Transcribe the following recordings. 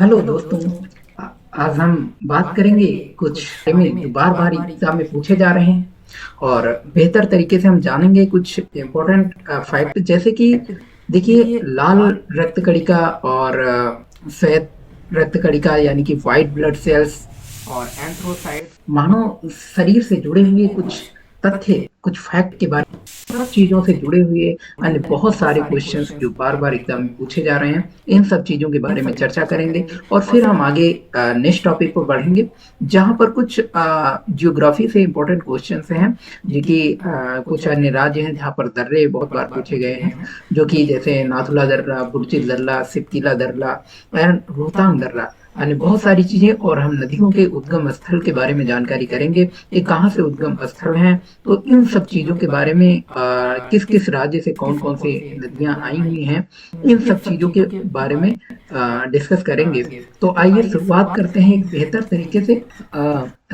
Hello दोस्तों। आज हम बात करेंगे कुछ में जो बार बार एग्जाम में पूछे जा रहे हैं और बेहतर तरीके से हम जानेंगे कुछ इम्पोर्टेंट फैक्ट, जैसे कि देखिए, लाल रक्त कणिका और श्वेत रक्त कणिका यानी कि व्हाइट ब्लड सेल्स और एंथ्रोसाइट्स मानव शरीर से जुड़े हुए कुछ तथ्य, कुछ फैक्ट के बारे में, सब चीजों से जुड़े हुए अन्य बहुत सारे क्वेश्चंस जो बार बार एग्जाम में पूछे जा रहे हैं, इन सब चीजों के बारे में चर्चा करेंगे। और फिर हम आगे नेक्स्ट टॉपिक पर बढ़ेंगे, जहां पर कुछ जियोग्राफी से इंपॉर्टेंट क्वेश्चंस हैं, जो कि कुछ अन्य राज्य हैं जहां पर दर्रे बहुत बार पूछे गए हैं, जो कि जैसे नाथुला दर्रा, बुर्जिल दर्रा, सिप्तीला दर्रा एंड रोहतांग दर्रा, अन्य बहुत सारी चीजें। और हम नदियों के उद्गम स्थल के बारे में जानकारी करेंगे, ये कहाँ से उद्गम स्थल हैं, तो इन सब चीजों के बारे में किस किस राज्य से कौन कौन सी नदियां आई हुई हैं, इन सब चीजों के बारे में डिस्कस करेंगे। तो आइए शुरुआत करते हैं एक बेहतर तरीके से।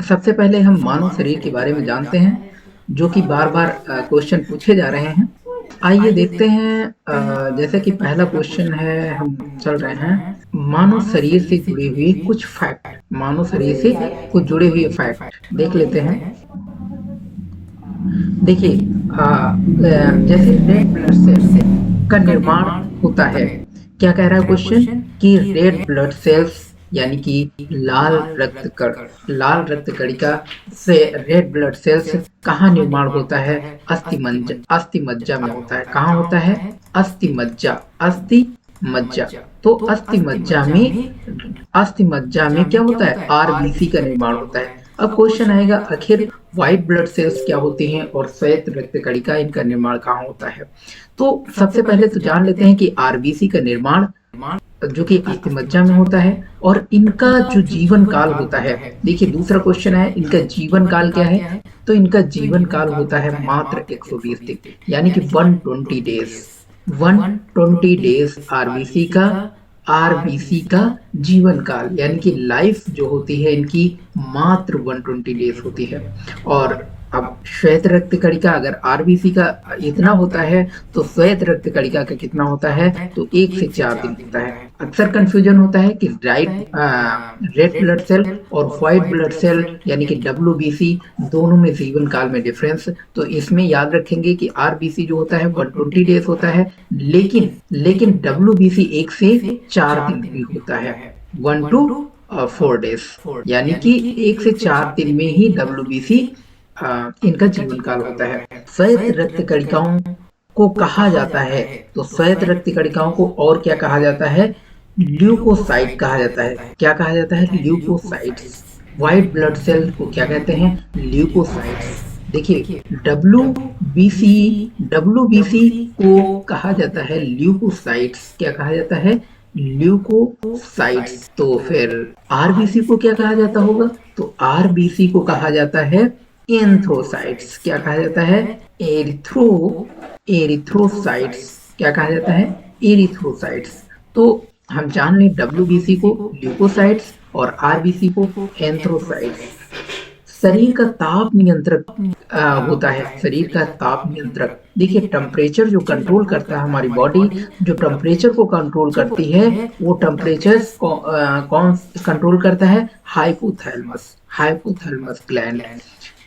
सबसे पहले हम मानव शरीर के बारे में जानते हैं, जो कि बार बार क्वेश्चन पूछे जा रहे हैं। आइए देखते हैं। जैसे कि पहला क्वेश्चन है, हम चल रहे हैं मानव शरीर से जुड़े हुए कुछ फैक्ट। मानव शरीर से कुछ जुड़े हुए फैक्ट देख लेते हैं। देखिए, जैसे रेड ब्लड सेल्स का निर्माण होता है। क्या कह रहा है क्वेश्चन कि रेड ब्लड सेल्स यानी कि लाल रक्त कणिका से रेड ब्लड सेल्स कहाँ निर्माण होता है? अस्थि मज्जा में होता है। कहाँ होता है? अस्थि मज्जा। तो अस्थि मज्जा में क्या होता है? आरबीसी का निर्माण होता है। अब क्वेश्चन आएगा, आखिर व्हाइट ब्लड सेल्स क्या होती हैं और श्वेत रक्त कणिका, इनका निर्माण कहाँ होता है? तो सबसे पहले तो जान लेते हैं कि आरबीसी का निर्माण जो कि अस्थिमज्जा में होता है, और इनका जो जीवन काल होता है। देखिए, दूसरा क्वेश्चन है, इनका जीवन काल क्या है? तो इनका जीवन काल होता है मात्र 120 दिन, यानी कि 120 डेज। 120 डेज आरबीसी का जीवन काल, यानी कि लाइफ जो होती है इनकी मात्र 120 डेज होती है। और अब श्वेत रक्त कणिका, अगर आरबीसी का इतना होता है तो श्वेत रक्त कणिका का कितना होता है? तो 1 से 4 दिन होता है। अक्सर कंफ्यूजन होता है कि रेड ब्लड सेल और व्हाइट ब्लड सेल यानी कि डब्ल्यूबीसी, दोनों में जीवन काल में डिफरेंस। तो इसमें याद रखेंगे कि आरबीसी जो होता है 120 डेज होता है, लेकिन डब्ल्यूबीसी 1 से 4 दिन भी होता है। 1 to 4 days, यानी कि 1 से 4 दिन में ही डब्ल्यूबीसी इनका जीवन काल होता है। श्वेत रक्त कणिकाओं को कहा जाता है, तो श्वेत रक्त कणिकाओं को और क्या कहा जाता है? ल्यूकोसाइट कहा जाता है। क्या कहा जाता है? ल्यूकोसाइट्स। व्हाइट ब्लड सेल को क्या कहते हैं? ल्यूकोसाइट्स। देखिए, डब्ल्यूबीसी को कहा जाता है ल्यूकोसाइट्स। क्या कहा जाता है? ल्यूकोसाइट्स। तो फिर आरबीसी को क्या कहा जाता होगा? तो आरबीसी को कहा जाता है एंथ्रोसाइट्स। क्या कहा जाता है? एरिथ्रोसाइट्स। क्या कहा जाता है? एरिथ्रोसाइट्स। तो हम जान लें, डब्ल्यूबीसी को ल्यूकोसाइट्स और आरबीसी को एंथ्रोसाइट्स। शरीर का ताप नियंत्रक होता है। शरीर का ताप नियंत्रक, देखिए, टेम्परेचर जो कंट्रोल करता है, हमारी बॉडी जो टेम्परेचर को कंट्रोल करती है, वो टेम्परेचर कौन कंट्रोल करता है? Hypothalamus gland.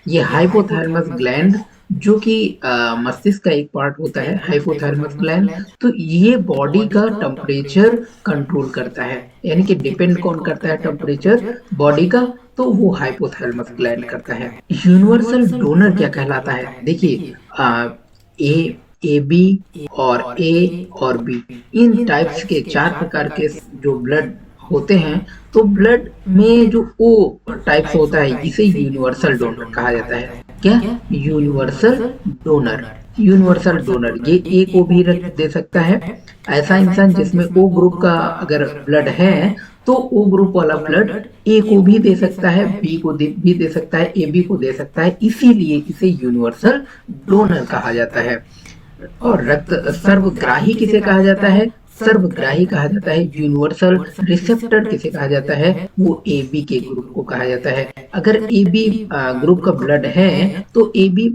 ये हाइपोथैलेमस ग्लैंड जो कि मस्तिष्क का एक पार्ट होता है, हाइपोथैलेमस ग्लैंड, तो ये बॉडी का टेम्परेचर कंट्रोल करता है। यानी कि डिपेंड कौन करता है टेम्परेचर बॉडी का? तो वो हाइपोथैलेमस ग्लैंड करता है। यूनिवर्सल डोनर क्या कहलाता है? देखिए, ए बी और बी, इन टाइप्स के 4 प्रकार के जो ब्लड होते हैं, तो ब्लड में जो ओ टाइप्स होता है, इसे यूनिवर्सल डोनर कहा जाता है। क्या? यूनिवर्सल डोनर ये ए को भी रख दे सकता है। ऐसा इंसान जिसमें ओ ग्रुप का अगर ब्लड है, तो ओ ग्रुप वाला ब्लड ए को भी दे सकता है, बी को भी दे सकता है, ए बी को दे सकता है, इसीलिए इसे यूनिवर्सल डोनर कहा जाता है। और रक्त सर्वग्राही किसे कहा जाता है? सर्वग्राही कहा जाता है। यूनिवर्सल रिसेप्टर किसे कहा जाता है, वो ए बी के ग्रुप को कहा जाता है। अगर ए बी ग्रुप का ब्लड है तो ए बी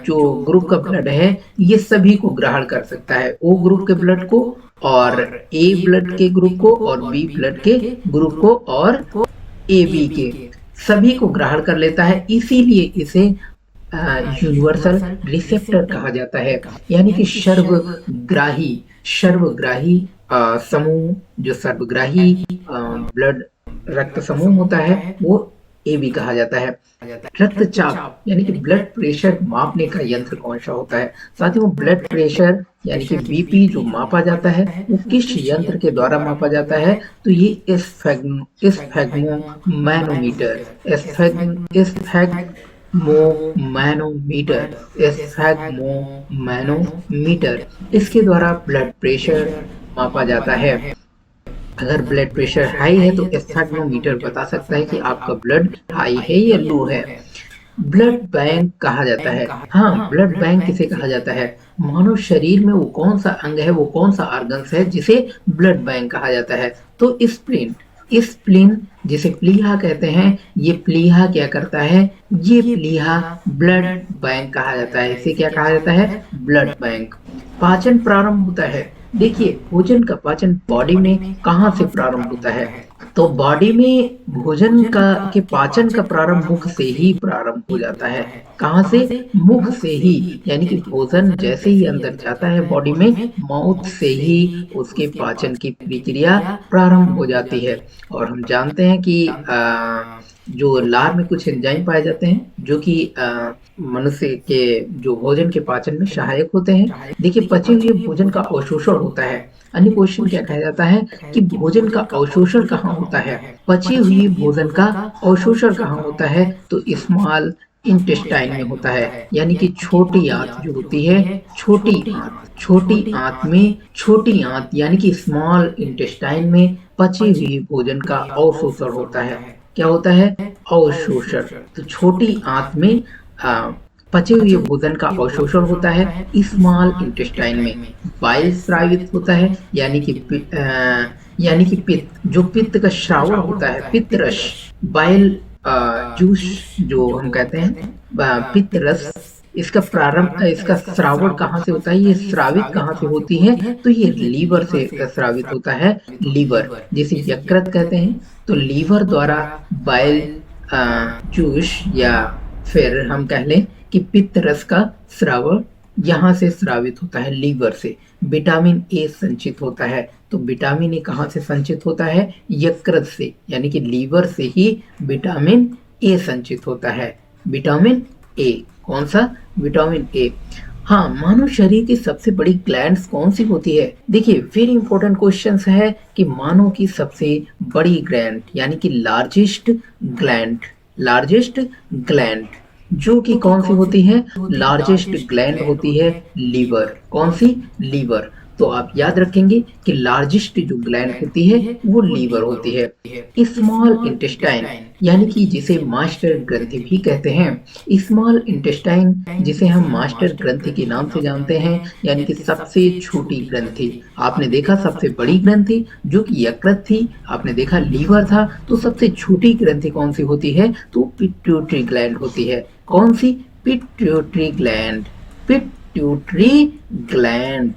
जो ग्रुप का ब्लड है ये सभी को ग्रहण कर सकता है, ओ ग्रुप के ब्लड को और ए ब्लड के ग्रुप को और बी ब्लड के ग्रुप को और ए बी के सभी को ग्रहण कर लेता है, इसीलिए इसे यूनिवर्सल रिसेप्टर कहा जाता है। यानी कि सर्वग्राही सर्वग्राही समूह, जो सर्वग्राही ब्लड रक्त समूह होता है वो ए बी कहा जाता है। रक्तचाप यानी कि ब्लड प्रेशर मापने का यंत्र कौन सा होता है? साथियों, ब्लड प्रेशर यानी कि बीपी जो मापा जाता है वो किस यंत्र के द्वारा मापा जाता है? तो ये एस्फेगमोमैनोमीटर इसके द्वारा ब्लड प्रेशर मापा जाता है। अगर ब्लड प्रेशर हाई है तो एस्फेगमोमीटर बता सकता है कि आपका ब्लड हाई है या लो है। ब्लड बैंक कहा जाता है। हाँ, ब्लड बैंक किसे कहा जाता है? मानव शरीर में वो कौन सा अंग है, वो कौन सा ऑर्गन्स है जिसे ब्लड बैंक कहा जाता है? तो स्प्लीन जिसे प्लीहा कहते हैं, ये प्लीहा क्या करता है? ये प्लीहा ब्लड बैंक कहा जाता है। इसे क्या कहा जाता है? Blood bank. पाचन प्रारंभ होता है। देखिए, भोजन का पाचन बॉडी में कहाँ से प्रारंभ होता है? तो बॉडी में भोजन का के पाचन का प्रारंभ मुख से ही प्रारंभ हो जाता है। कहाँ से? मुख से ही। यानी कि भोजन जैसे ही अंदर जाता है बॉडी में, माउथ से ही उसके पाचन की प्रक्रिया प्रारंभ हो जाती है। और हम जानते हैं कि जो लार में कुछ एंजाइम पाए जाते हैं जो कि मनुष्य के जो भोजन के पाचन में सहायक होते हैं। देखिए, पचे हुए भोजन का अवशोषण होता है। अन्य क्वेश्चन क्या कहा जाता है कि भोजन का अवशोषण कहाँ होता है? पचे हुए भोजन का अवशोषण कहाँ होता है? तो स्मॉल इंटेस्टाइन में होता है। यानी कि छोटी आंत जो होती है, छोटी आंत यानी कि स्मॉल इंटेस्टाइन में पचे हुए भोजन का अवशोषण होता है। क्या होता है? अवशोषण। तो छोटी आंत में पचे हुए भोजन का अवशोषण होता है। स्मॉल इंटेस्टाइन में बाइल स्रावित होता है, यानी कि पित्त, जो पित्त का श्रावण होता है, पित्त रस, बाइल जूस जो हम कहते हैं, पित्त रस, इसका श्रावण कहाँ से होता है? ये स्रावित कहाँ से होती है? तो ये लीवर से स्रावित होता है। लीवर जिसे यकृत कहते हैं। तो लीवर द्वारा बाइल जूस या फिर हम कह लें कि पित्त रस का स्रावण यहाँ से स्रावित होता है, लीवर से। विटामिन ए संचित होता है। तो विटामिन ए कहाँ से संचित होता है? यकृत से, यानी कि लीवर से ही विटामिन ए संचित होता है। विटामिन ए, कौन सा? Vitamin A. हाँ, मानव शरीर की सबसे बड़ी ग्लैंड्स कौन सी होती है? देखिए, वेरी इंपॉर्टेंट क्वेश्चन है कि मानव की सबसे बड़ी ग्लैंड यानी कि लार्जेस्ट ग्लैंड जो कि कौन सी होती है? लार्जेस्ट ग्लैंड होती है लीवर। कौन सी? लीवर। तो आप याद रखेंगे कि लार्जेस्ट जो ग्लैंड होती है वो लीवर होती है। स्मॉल इंटेस्टाइन यानी कि जिसे मास्टर ग्रंथि भी कहते हैं। स्मॉल इंटेस्टाइन जिसे हम मास्टर ग्रंथि के नाम से जानते हैं, यानी कि सबसे छोटी ग्रंथि। आपने देखा सबसे बड़ी ग्रंथि जो कि यकृत थी, आपने देखा लीवर था, तो सबसे छोटी ग्रंथि कौन सी होती है? तो पिट्यूटरी ग्लैंड होती है। कौन सी? Pituitary gland.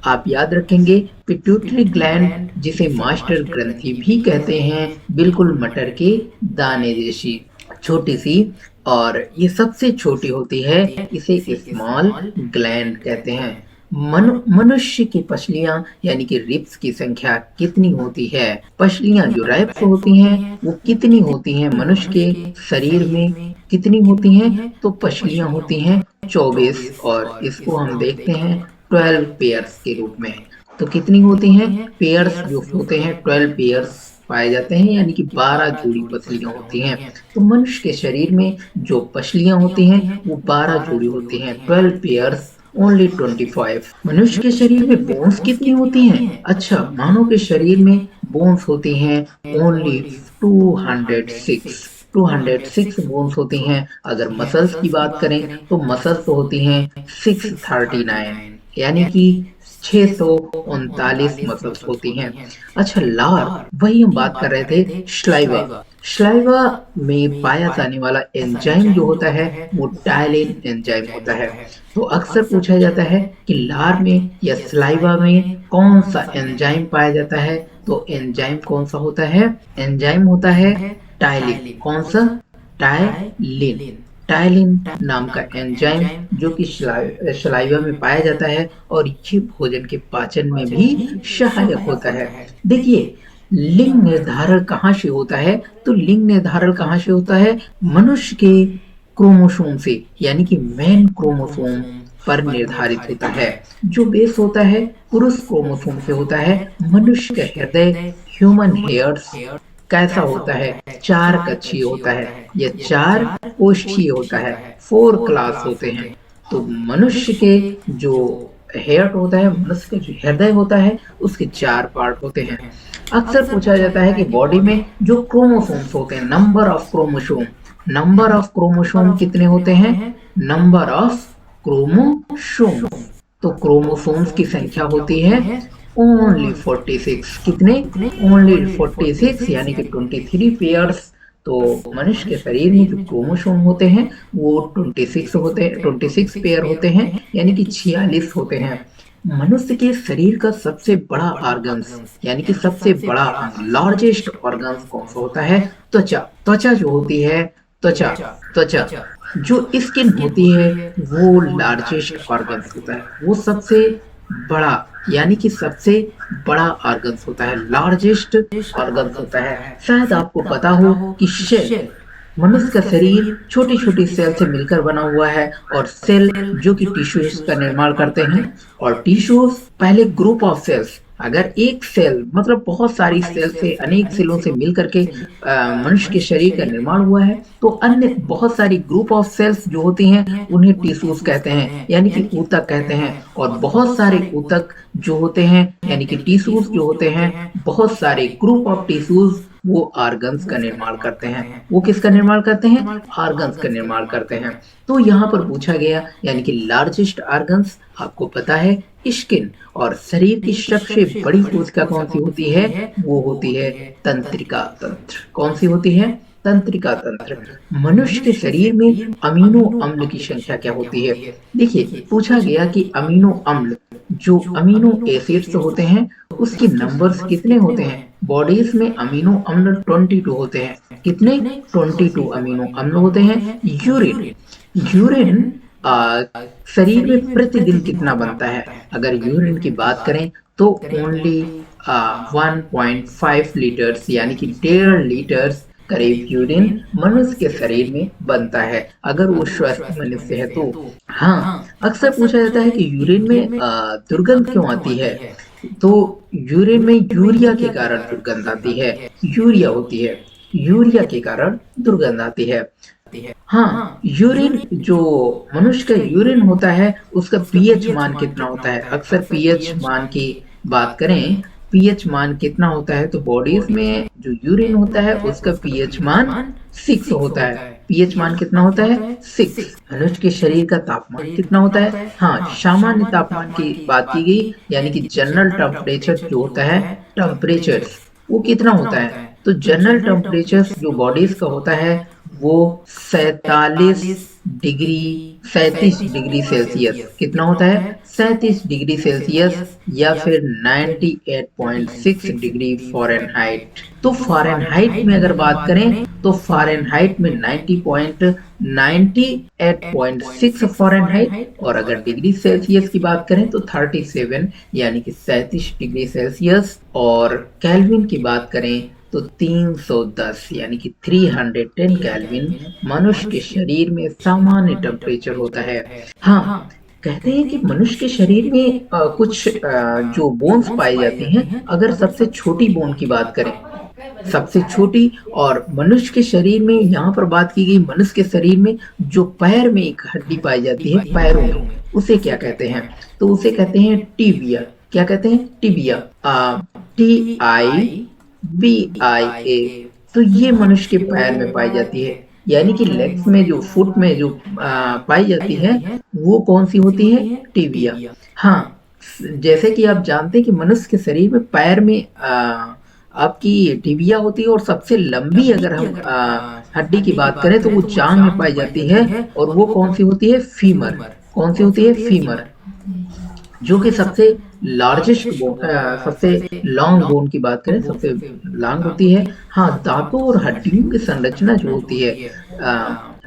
आप याद रखेंगे, पिट्यूटरी ग्लैंड जिसे मास्टर ग्रंथि भी कहते हैं, बिल्कुल मटर के दाने जैसी छोटी सी, और ये सबसे छोटी होती है, इसे स्मॉल ग्लैंड कहते हैं। मनुष्य की पसलियां यानी कि रिब्स की संख्या कितनी होती है? पसलियां जो रिब्स होती हैं वो कितनी होती हैं? मनुष्य के शरीर में कितनी होती हैं? तो पसलियां होती हैं 24, और इसको हम देखते हैं 12 पेयर्स के रूप में। तो कितनी होती हैं? पेयर्स जो होते हैं 12 पेयर्स पाए जाते हैं, यानी कि 12 जोड़ी पसलियां होती हैं। तो मनुष्य के शरीर में जो पसलियां होती हैं वो 12 जोड़ी होती हैं। 12 पेयर्स, ओनली 25। मनुष्य के शरीर में बोन्स कितनी होती हैं? अच्छा, मानव के शरीर में बोन्स होती हैं ओनली 206 बोन्स होती हैं। अगर मसल्स की बात करें तो मसल्स तो होती हैं 639, यानी कि 639 मसल्स होती हैं। अच्छा, लार, वही हम बात कर रहे थे, स्लाइवा। स्लाइवा में पाया जाने वाला एंजाइम जो होता है वो टायलिन एंजाइम होता है। तो अक्सर पूछा जाता है कि लार में या स्लाइवा में कौन सा एंजाइम पाया जाता है, तो एंजाइम कौन सा होता है? एंजाइम होता है टायलिन। कौन सा? टायलिन। टायलिन नाम का एंजाइम जो कि सलाइवा में पाया जाता है और ये भोजन के पाचन में भी सहायक होता है। देखिए, लिंग निर्धारण कहाँ से होता है? तो लिंग निर्धारण कहाँ से होता है? मनुष्य के क्रोमोसोम से, यानी कि मेन क्रोमोसोम पर निर्धारित होता है। जो बेस होता है पुरुष क्रोमोसोम से होता है। मनुष्य का हृदय, ह्यूमन हेयर्स कैसा होता है? 4 कक्षीय होता है या 4 कोष्ठीय होता है, 4 क्लास होते हैं। तो मनुष्य के जो हेयर्ट होता है, मनुष्य का जो हृदय होता है, उसके 4 पार्ट होते हैं। अक्सर पूछा जाता है कि बॉडी में जो क्रोमोसोम्स होते हैं, नंबर ऑफ क्रोमोसोम कितने होते हैं? नंबर ऑफ क्रोमोसोम, तो क्रोमोसोम्स की संख्या होती है ओनली 46। कितने? ओनली 46, यानी कि 23 पेयर्स। तो मनुष्य के शरीर में जो क्रोमोसोम होते हैं वो 26 होते हैं, 26 पेयर होते हैं, यानी कि 46 होते हैं। मनुष्य के शरीर का सबसे बड़ा ऑर्गन्स, यानी कि सबसे बड़ा अंग, लार्जेस्ट ऑर्गन्स कौन सा होता है? त्वचा। त्वचा जो होती है, त्वचा त्वचा जो स्किन होती है वो लार्जेस्ट ऑर्गन्स होता है, वो सबसे बड़ा, यानी कि सबसे बड़ा ऑर्गन्स होता है, लार्जेस्ट ऑर्गन्स होता है। शायद आपको पता हो कि सेल, मनुष्य का शरीर छोटी छोटी सेल से मिलकर बना हुआ है, और सेल जो कि टिश्यूज का निर्माण करते हैं, और टिश्यूज पहले ग्रुप ऑफ सेल्स, अगर एक सेल मतलब बहुत सारी सेल से, अनेक सेलों से मिलकर के मनुष्य के शरीर का निर्माण हुआ है, तो अन्य बहुत सारी ग्रुप ऑफ सेल्स जो होती हैं उन्हें टिश्यूज कहते हैं, यानी कि ऊतक कहते हैं। और बहुत सारे ऊतक जो होते हैं, यानी कि टिश्यूज जो होते हैं, बहुत सारे ग्रुप ऑफ टिश्यूज वो ऑर्गन्स का निर्माण करते हैं। वो किसका निर्माण करते हैं? ऑर्गन्स का निर्माण करते हैं। तो यहाँ पर पूछा गया, यानी कि लार्जेस्ट ऑर्गन्स आपको पता है स्किन, और शरीर की सबसे बड़ी कोशिका कौन सी होती है? वो होती है तंत्रिका तंत्र। कौन सी होती है? तंत्रिका तंत्र। मनुष्य के शरीर में अमीनो अम्ल की संख्या क्या होती है? देखिए, पूछा गया कि अमीनो अम्ल, जो अमीनो एसिड्स होते हैं उसके नंबर्स कितने होते हैं? बॉडीज में अमीनो अम्ल 22 होते हैं। कितने? 22 अमीनो अम्ल होते हैं। यूरिन, यूरिन शरीर में प्रतिदिन कितना बनता है? अगर यूरिन की बात करें तो ओनली 1.5 लीटर्स, यानी कि 1.5 लीटर्स करीब यूरिन मनुष्य के शरीर में बनता है, अगर वो स्वस्थ मनुष्य है तो। हाँ, अक्सर पूछा जाता है कि यूरिन में दुर्गंध क्यों आती है? तो यूरिन में यूरिया के कारण दुर्गंध आती है। यूरिया होती है, यूरिया के कारण दुर्गंध आती है। हाँ, यूरिन जो मनुष्य का यूरिन होता है उसका पीएच मान कितना होता है? अक्सर पीएच मान की बात करें, पीएच मान कितना होता है? तो बॉडीज में जो यूरिन होता है उसका पीएच मान 6 होता है। पीएच मान कितना होता है? 6। मनुष्य के शरीर का तापमान कितना होता है? हाँ, सामान्य तापमान की बात की गई, यानी कि जनरल टेम्परेचर जो होता है, टेम्परेचर वो कितना होता है? तो जनरल टेम्परेचर जो बॉडीज का होता है वो 37 डिग्री सेल्सियस। कितना होता है? 37 डिग्री सेल्सियस, या फिर 98.6 डिग्री फ़ारेनहाइट। तो फ़ारेनहाइट में अगर बात करें तो फ़ारेनहाइट में 98.6 फ़ारेनहाइट, और अगर डिग्री सेल्सियस की बात करें तो 37, यानी कि 37 डिग्री सेल्सियस। और केल्विन की बात करें तो 310, यानी कि 310 केल्विन मनुष्य के शरीर में सामान्य टेम्परेचर होता है। हाँ, कहते हैं कि मनुष्य के शरीर में कुछ जो बोन्स पाई जाती हैं, अगर सबसे छोटी बोन की बात करें, सबसे छोटी, और मनुष्य के शरीर में यहाँ पर बात की गई, मनुष्य के शरीर में जो पैर में एक हड्डी पाई जाती है, पैरों में, उसे क्या कहते हैं? तो उसे कहते हैं टिबिया। क्या कहते हैं? टिबिया। TIBIA। तो ये मनुष्य के पैर में पाई जाती है, यानी कि लेग्स में जो, फुट में जो पाई जाती है वो कौन सी होती है? टिबिया। हाँ, जैसे कि आप जानते हैं कि मनुष्य के शरीर में पैर में आपकी टिबिया होती है, और सबसे लंबी अगर हम हड्डी की बात करें तो वो जांग में पाई जाती है, और वो कौन सी होती है? फीमर। कौन सी होती है? फीमर, जो कि सबसे लार्जेस्ट सबसे लॉन्ग बोन की बात करें, सबसे लॉन्ग होती है। हाँ, दांतों और हड्डियों की संरचना जो होती है,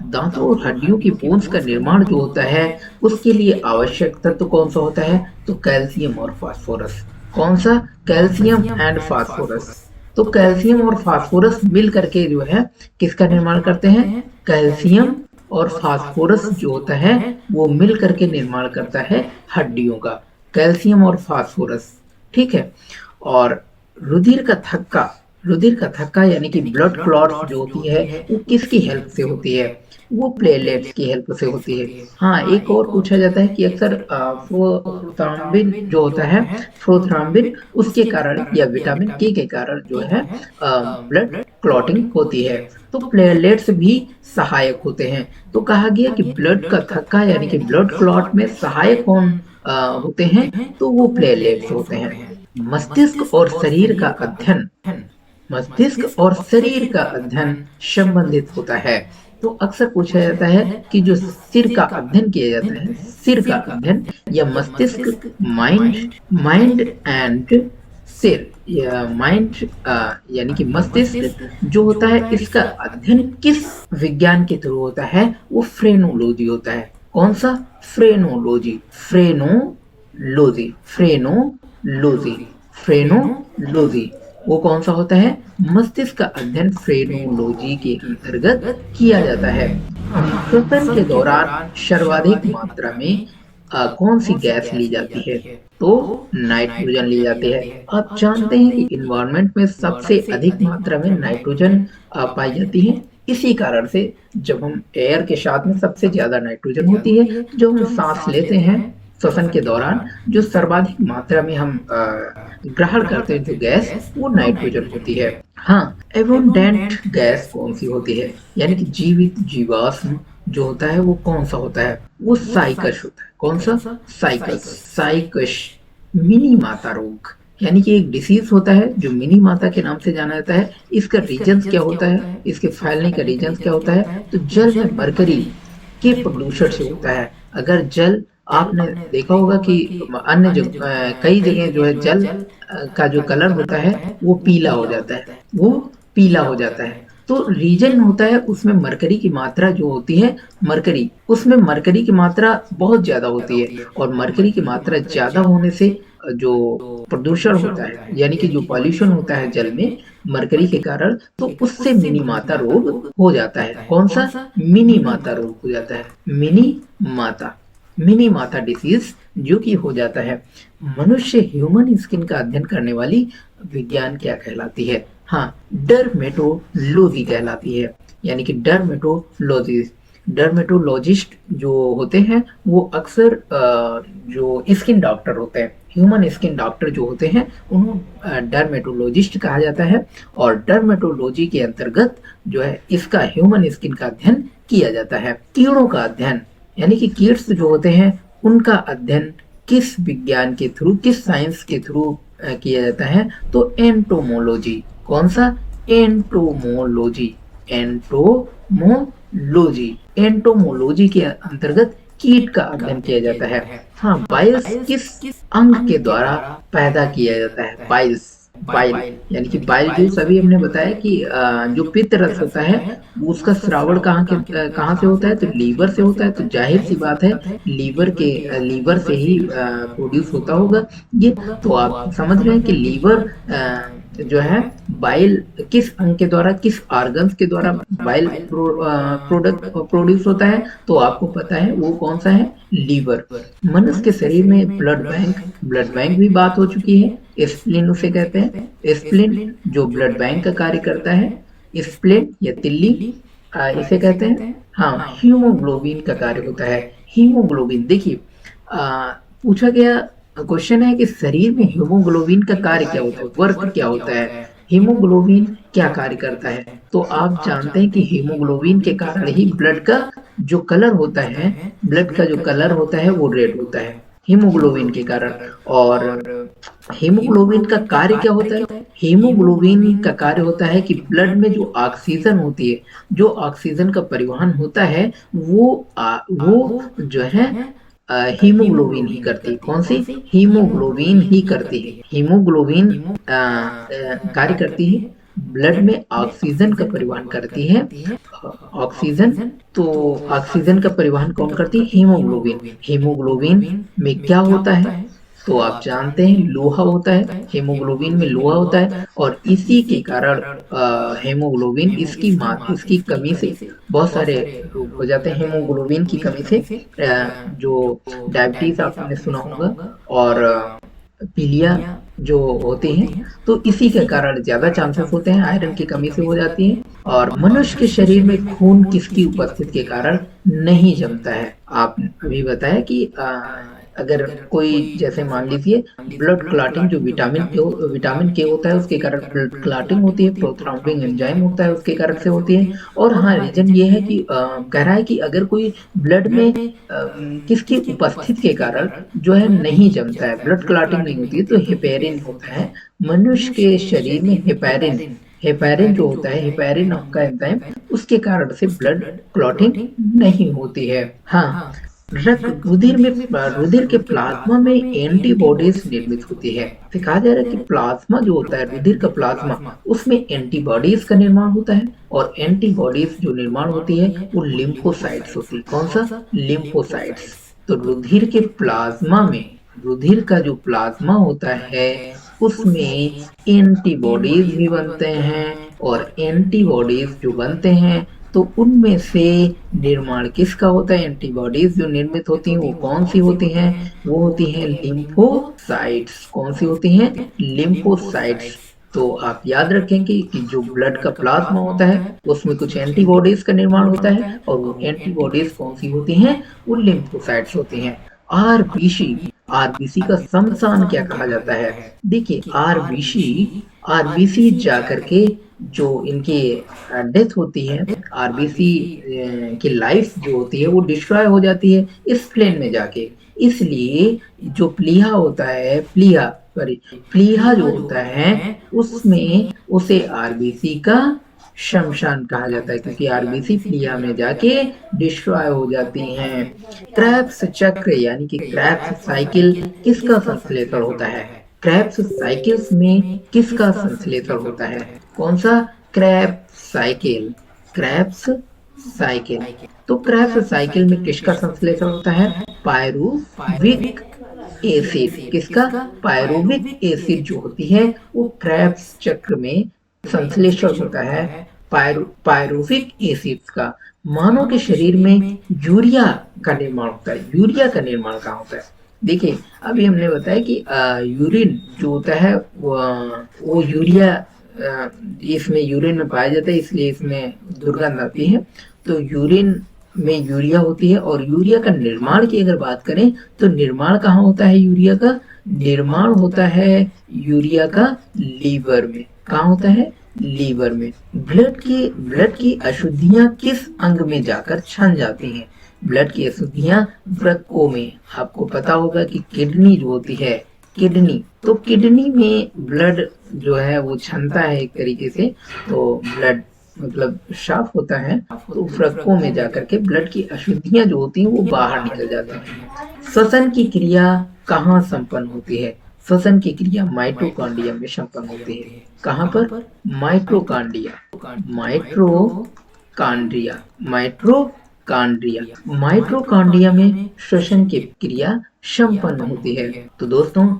दांतों और हड्डियों की बोन्स का निर्माण जो होता है, उसके लिए आवश्यक तत्व कौन सा होता है? तो कैल्शियम और फास्फोरस। कौन सा? Calcium and phosphorus. तो कैल्शियम और फास्फोरस मिल करके जो है किसका निर्माण करते हैं? कैल्शियम और फास्फोरस जो होता है वो मिल करके निर्माण करता है हड्डियों का, कैल्शियम और फास्फोरस। ठीक है। और रुधिर का थक्का, रुधिर का थक्का यानी कि ब्लड क्लॉट्स जो होती है वो किसकी हेल्प से होती है? वो प्लेटलेट्स की हेल्प से होती है। हाँ, एक और पूछा जाता है कि अक्सर प्रोथ्राम्बिन जो होता है, प्रोथ्राम्बिन उसके कारण या विटामिन के कारण जो है ब्लड क्लॉटिंग होती है। तो प्लेटलेट्स भी सहायक होते हैं। तो कहा गया कि ब्लड का थक्का यानी कि ब्लड क्लॉट में सहायक कौन होते हैं? तो वो प्लेटलेट्स होते हैं। मस्तिष्क और शरीर का अध्ययन, मस्तिष्क और शरीर का अध्ययन संबंधित होता है। तो अक्सर पूछा जाता है कि जो सिर का अध्ययन किया जाता है, सिर का अध्ययन या मस्तिष्क, माइंड, माइंड एंड सिर या माइंड यानी कि मस्तिष्क जो होता है, इसका अध्ययन किस विज्ञान के थ्रू होता है? वो फ्रेनोलॉजी होता है। कौन सा? Phrenology, phrenology, phrenology, phrenology. वो कौन सा होता है? मस्तिष्क का अध्ययन फ्रेनोलॉजी के अंतर्गत किया जाता है। श्वसन के दौरान सर्वाधिक मात्रा में कौन सी गैस ली जाती है? तो नाइट्रोजन ली जाती है। आप जानते हैं कि इन्वायरमेंट में सबसे अधिक मात्रा में नाइट्रोजन पाई जाती है। इसी कारण से जब हम एयर के साथ में सबसे ज्यादा नाइट्रोजन होती है, जो हम सांस लेते हैं श्वसन के दौरान, जो सर्वाधिक मात्रा में हम ग्रहण करते हैं जो गैस, वो नाइट्रोजन होती है। हाँ, एबंडेंट गैस कौन सी होती है? यानी कि जीवित जीवाश्म जो होता है वो कौन सा होता है? वो साइकस होता है। कौन सा? Cycas, cycas. मिनी माता रोग यानी कि एक डिसीज होता है जो मिनी माता के नाम से जाना जाता है। इसका रीजन क्या होता है? इसके फैलने का रीजन क्या होता है? तो जल में मरकरी के प्रदूषण से होता है। अगर जल, आपने देखा होगा कि अन्य जो कई जगह जो है जल का जो कलर होता है वो पीला हो जाता है, वो पीला हो जाता है। तो रीजन होता है उसमें मरकरी की मात्रा जो होती है, मरकरी, उसमें मरकरी की मात्रा बहुत ज्यादा होती है, और मरकरी की मात्रा ज्यादा होने से जो प्रदूषण होता है यानी कि जो पॉल्यूशन होता है जल में मरकरी के कारण, तो उससे मिनी माता रोग हो जाता है। कौन सा? मिनी माता रोग हो जाता है। मिनी माता, मिनी माता डिसीज जो कि हो जाता है। मनुष्य ह्यूमन स्किन का अध्ययन करने वाली विज्ञान क्या कहलाती है? हाँ, डर्मेटोलॉजी कहलाती है। यानी कि डर्मेटोलॉजिस्ट, डर्मेटोलॉजिस्ट जो होते हैं वो अक्सर जो स्किन डॉक्टर होते हैं, ह्यूमन स्किन डॉक्टर जो होते हैं, उन्हें डर्मेटोलॉजिस्ट कहा जाता है। और डर्मेटोलॉजी के अंतर्गत जो है इसका ह्यूमन स्किन का अध्ययन किया जाता है। कीड़ों का अध्ययन यानी कि कीट्स जो होते हैं उनका अध्ययन किस विज्ञान के थ्रू, किस साइंस के थ्रू किया जाता है? तो एंटोमोलॉजी। कौन सा? एंटोमोलॉजी, एंटोमोलॉजी, एंटोमोलॉजी के अंतर्गत कीट का अध्ययन किया जाता है। हाँ, बाइल्स किस अंग के द्वारा पैदा किया जाता है? बाइल्स, बाइल यानी कि बाइल जूस, अभी हमने बताया कि जो पित्त रस होता है उसका श्रावण कहाँ से होता है? तो लीवर से होता है। तो जाहिर सी बात है लीवर से ही प्रोड्यूस होता होगा ये। तो आप समझ रहे हैं कि लीवर जो है बाइल किस अंग के द्वारा, किस ऑर्गन्स के द्वारा बाइल प्रोडक्ट प्रोड्यूस होता है? तो आपको पता है वो कौन सा है? लीवर। मनुष्य के शरीर में ब्लड बैंक, ब्लड बैंक भी बात हो चुकी है। स्प्लीन उसे कहते हैं, स्प्लीन जो ब्लड बैंक का कार्य करता है, स्प्लीन या तिल्ली इसे कहते हैं। हाँ, हीमोग्लोबिन का कार्य होता है। हीमोग्लोबिन, देखिए पूछा गया क्वेश्चन है कि शरीर में हीमोग्लोबिन का कार्य क्या होता है, वर्क क्या होता है, हीमोग्लोबिन क्या कार्य करता है? तो आप जानते हैं कि हीमोग्लोबिन के कारण ही ब्लड का जो कलर होता है, ब्लड का जो कलर होता है वो रेड होता है। हीमोग्लोबिन के कारण। और हीमोग्लोबिन का कार्य क्या होता है? हीमोग्लोबिन का कार्य होता है कि ब्लड में जो ऑक्सीजन होती है, जो ऑक्सीजन का परिवहन होता है, वो जो है हीमोग्लोबिन ही करती है। कौन सी? हीमोग्लोबिन ही करती है। हीमोग्लोबिन कार्य करती है, ब्लड में ऑक्सीजन का परिवहन करती है। ऑक्सीजन, तो ऑक्सीजन का परिवहन कौन करती है? हीमोग्लोबिन। हीमोग्लोबिन में क्या होता है? तो आप जानते हैं लोहा होता है, हीमोग्लोबिन में लोहा होता है, और इसी के कारण हीमोग्लोबिन इसकी कमी से बहुत सारे रोग हो जाते हैं। हीमोग्लोबिन की कमी से जो डायबिटीज आपने सुना होगा, और पीलिया जो होती हैं, तो इसी के कारण ज्यादा चांसेस होते हैं, आयरन की कमी से हो जाती है। और मनुष्य के शरीर में खून किसकी उपस्थिति के कारण नहीं जमता है? आप अभी बताया कि अगर कोई, जैसे मान लीजिए ब्लड क्लॉटिंग, जो विटामिन के होता है उसके कारण ब्लड क्लॉटिंग होती है, प्रोथ्रोम्बिन एंजाइम होता है उसके कारण से होती है। और हाँ, रीजन ये है कि कह रहा है कि अगर कोई ब्लड में किसकी उपस्थिति के कारण जो है नहीं जमता है, ब्लड क्लॉटिंग नहीं होती है, तो हेपेरिन होता है। मनुष्य के शरीर में हेपेरिन, हेपेरिन जो होता है, हेपेरिन नाम का एंजाइम, उसके कारण से ब्लड क्लॉटिंग नहीं होती है। हाँ, रुधिर के प्लाज्मा में एंटीबॉडीज निर्मित होती है। तो कहा जा रहा है कि प्लाज्मा जो होता है, रुधिर का प्लाज्मा, उसमें एंटीबॉडीज का निर्माण होता है, और एंटीबॉडीज जो निर्माण होती है वो लिम्फोसाइट्स होती है। कौन सा? लिम्फोसाइट्स। तो रुधिर के प्लाज्मा में, रुधिर का जो प्लाज्मा होता है उसमें एंटीबॉडीज भी बनते हैं, और एंटीबॉडीज जो बनते हैं तो उनमें से निर्माण किसका होता है? एंटीबॉडीज जो निर्मित होती हैं वो कौन सी होती हैं? वो होती हैं लिम्फोसाइट्स। कौन सी होती हैं? लिम्फोसाइट्स। तो आप याद रखेंगे कि जो ब्लड का प्लाज्मा होता है उसमें कुछ एंटीबॉडीज का निर्माण होता है, और वो एंटीबॉडीज कौन सी होती हैं? वो लिम्फोसाइट्स होती हैं। आरबीसी, आरबीसी का समसान क्या कहा जाता है? देखिए, आरबीसी, आरबीसी जाकर के जो इनकी डेथ होती है, आरबीसी की लाइफ जो होती है वो डिस्ट्रॉय हो जाती है इस प्लेन में जाके। इसलिए जो प्लीहा होता है, प्लीहा, सॉरी, प्लीहा जो होता है उसमें उसे आरबीसी का शमशान कहा जाता है, क्योंकि आरबीसी प्लीहा में जाके डिस्ट्रॉय हो जाती हैं। क्रेब्स चक्र यानी कि क्रेब्स साइकिल किसका संश्लेषण होता है? क्रेब्स साइकिल्स में किसका संश्लेषण होता है? कौन सा? Krebs cycle, Krebs cycle. तो क्रेब्स साइकिल में किसका संश्लेषण होता है? Pyruvic acid. किसका? पायरुविक एसिड जो होती है वो क्रेब्स चक्र में संश्लेषण होता है, पायरुविक एसिड का। मानव के शरीर में यूरिया का निर्माण होता है। यूरिया का निर्माण कहाँ होता है? देखिए, अभी हमने बताया कि यूरिन जो होता है वो यूरिया, इसमें यूरिन में पाया जाता है, इसलिए इसमें दुर्गंध आती है। तो यूरिन में यूरिया होती है, और यूरिया का निर्माण की अगर बात करें तो निर्माण कहाँ होता है? यूरिया का निर्माण होता है यूरिया का लीवर में। कहाँ होता है? लीवर में। ब्लड की अशुद्धियां किस अंग में जाकर छन जाती हैं? ब्लड की अशुद्धियां वृक्कों में। आपको पता होगा कि किडनी जो होती है, किडनी, तो किडनी में ब्लड जो है वो छनता है एक तरीके से, तो ब्लड मतलब साफ होता है, तो वृक्कों में जाकर के ब्लड की अशुद्धियां जो होती हैं वो बाहर निकल जाती हैं। श्वसन की क्रिया कहाँ संपन्न होती है? श्वसन की क्रिया माइटोकॉन्ड्रिया में संपन्न होती है। कहाँ पर? माइटोकॉन्ड्रिया, माइट्रोकॉन्ड्रिया, माइट्रोकॉन्ड्रिया, माइट्रोकॉन्ड्रिया में श्वसन की क्रिया संपन्न होती है। तो दोस्तों,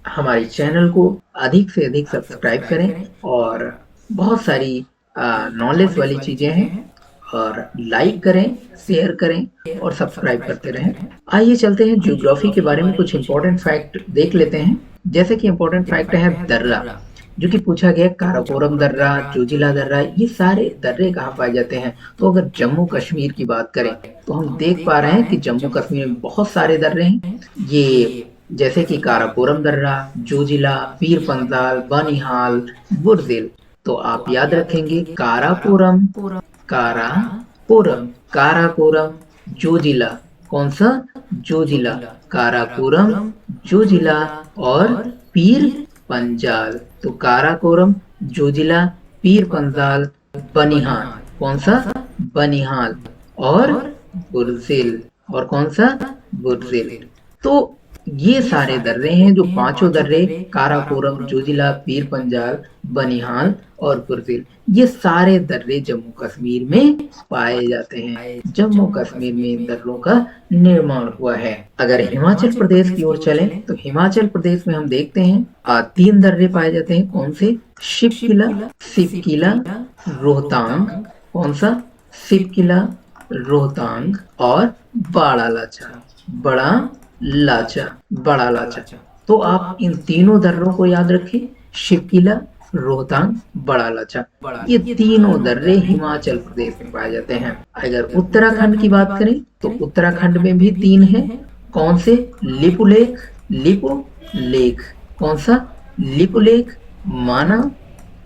हमारे चैनल को अधिक से अधिक सब्सक्राइब करें, और बहुत सारी नॉलेज वाली चीजें हैं, और लाइक करें, शेयर करें, और सब्सक्राइब करते रहें। आइए चलते हैं ज्योग्राफी के बारे में कुछ इंपॉर्टेंट फैक्ट देख लेते हैं। जैसे कि इंपॉर्टेंट फैक्ट है दर्रा, जो कि पूछा गया, काराकोरम दर्रा, जोजिला दर्रा, ये सारे दर्रे कहाँ पाए जाते हैं? तो अगर जम्मू कश्मीर की बात करें तो हम देख पा रहे हैं कि जम्मू कश्मीर में बहुत सारे दर्रे हैं। ये जैसे कि काराकोरम दर्रा, जोजिला, पीर पंजाल, बनिहाल, बुरजिल। तो आप याद रखेंगे काराकोरम, काराकोरम, काराकोरम, जोजिला, कौन सा? जोजिला, काराकोरम, जोजिला और पीर पंजाल। तो काराकोरम, जोजिला, पीर पंजाल, बनिहाल, कौन सा? बनिहाल और बुरजिल, और कौन सा? बुरजिल। तो ये सारे दर्रे हैं, जो पांचों दर्रे, काराकोरम, जोजिला, पीर पंजाल, बनिहाल और बुरजिल, ये सारे दर्रे जम्मू कश्मीर में पाए जाते हैं। जम्मू कश्मीर में इन दर्रों का निर्माण हुआ है। अगर हिमाचल प्रदेश की ओर चलें तो हिमाचल प्रदेश में हम देखते हैं तीन दर्रे पाए जाते हैं। कौन से? शिवकिला, शिवकिला, रोहतांग, कौन सा? शिवकिला, रोहतांग और बड़ा लाचा, बड़ा लाचा, बड़ा लाचा। तो आप इन तीनों दर्रों को याद रखें, शिवकिला, रोहतांग, बड़ा लाचा। ये तीनों दर्रे हिमाचल प्रदेश में पाए जाते हैं। अगर उत्तराखंड की बात करें तो उत्तराखंड में भी तीन हैं। कौन से? लिपुलेख, लिपुलेख, कौन सा? लिपुलेख, माना,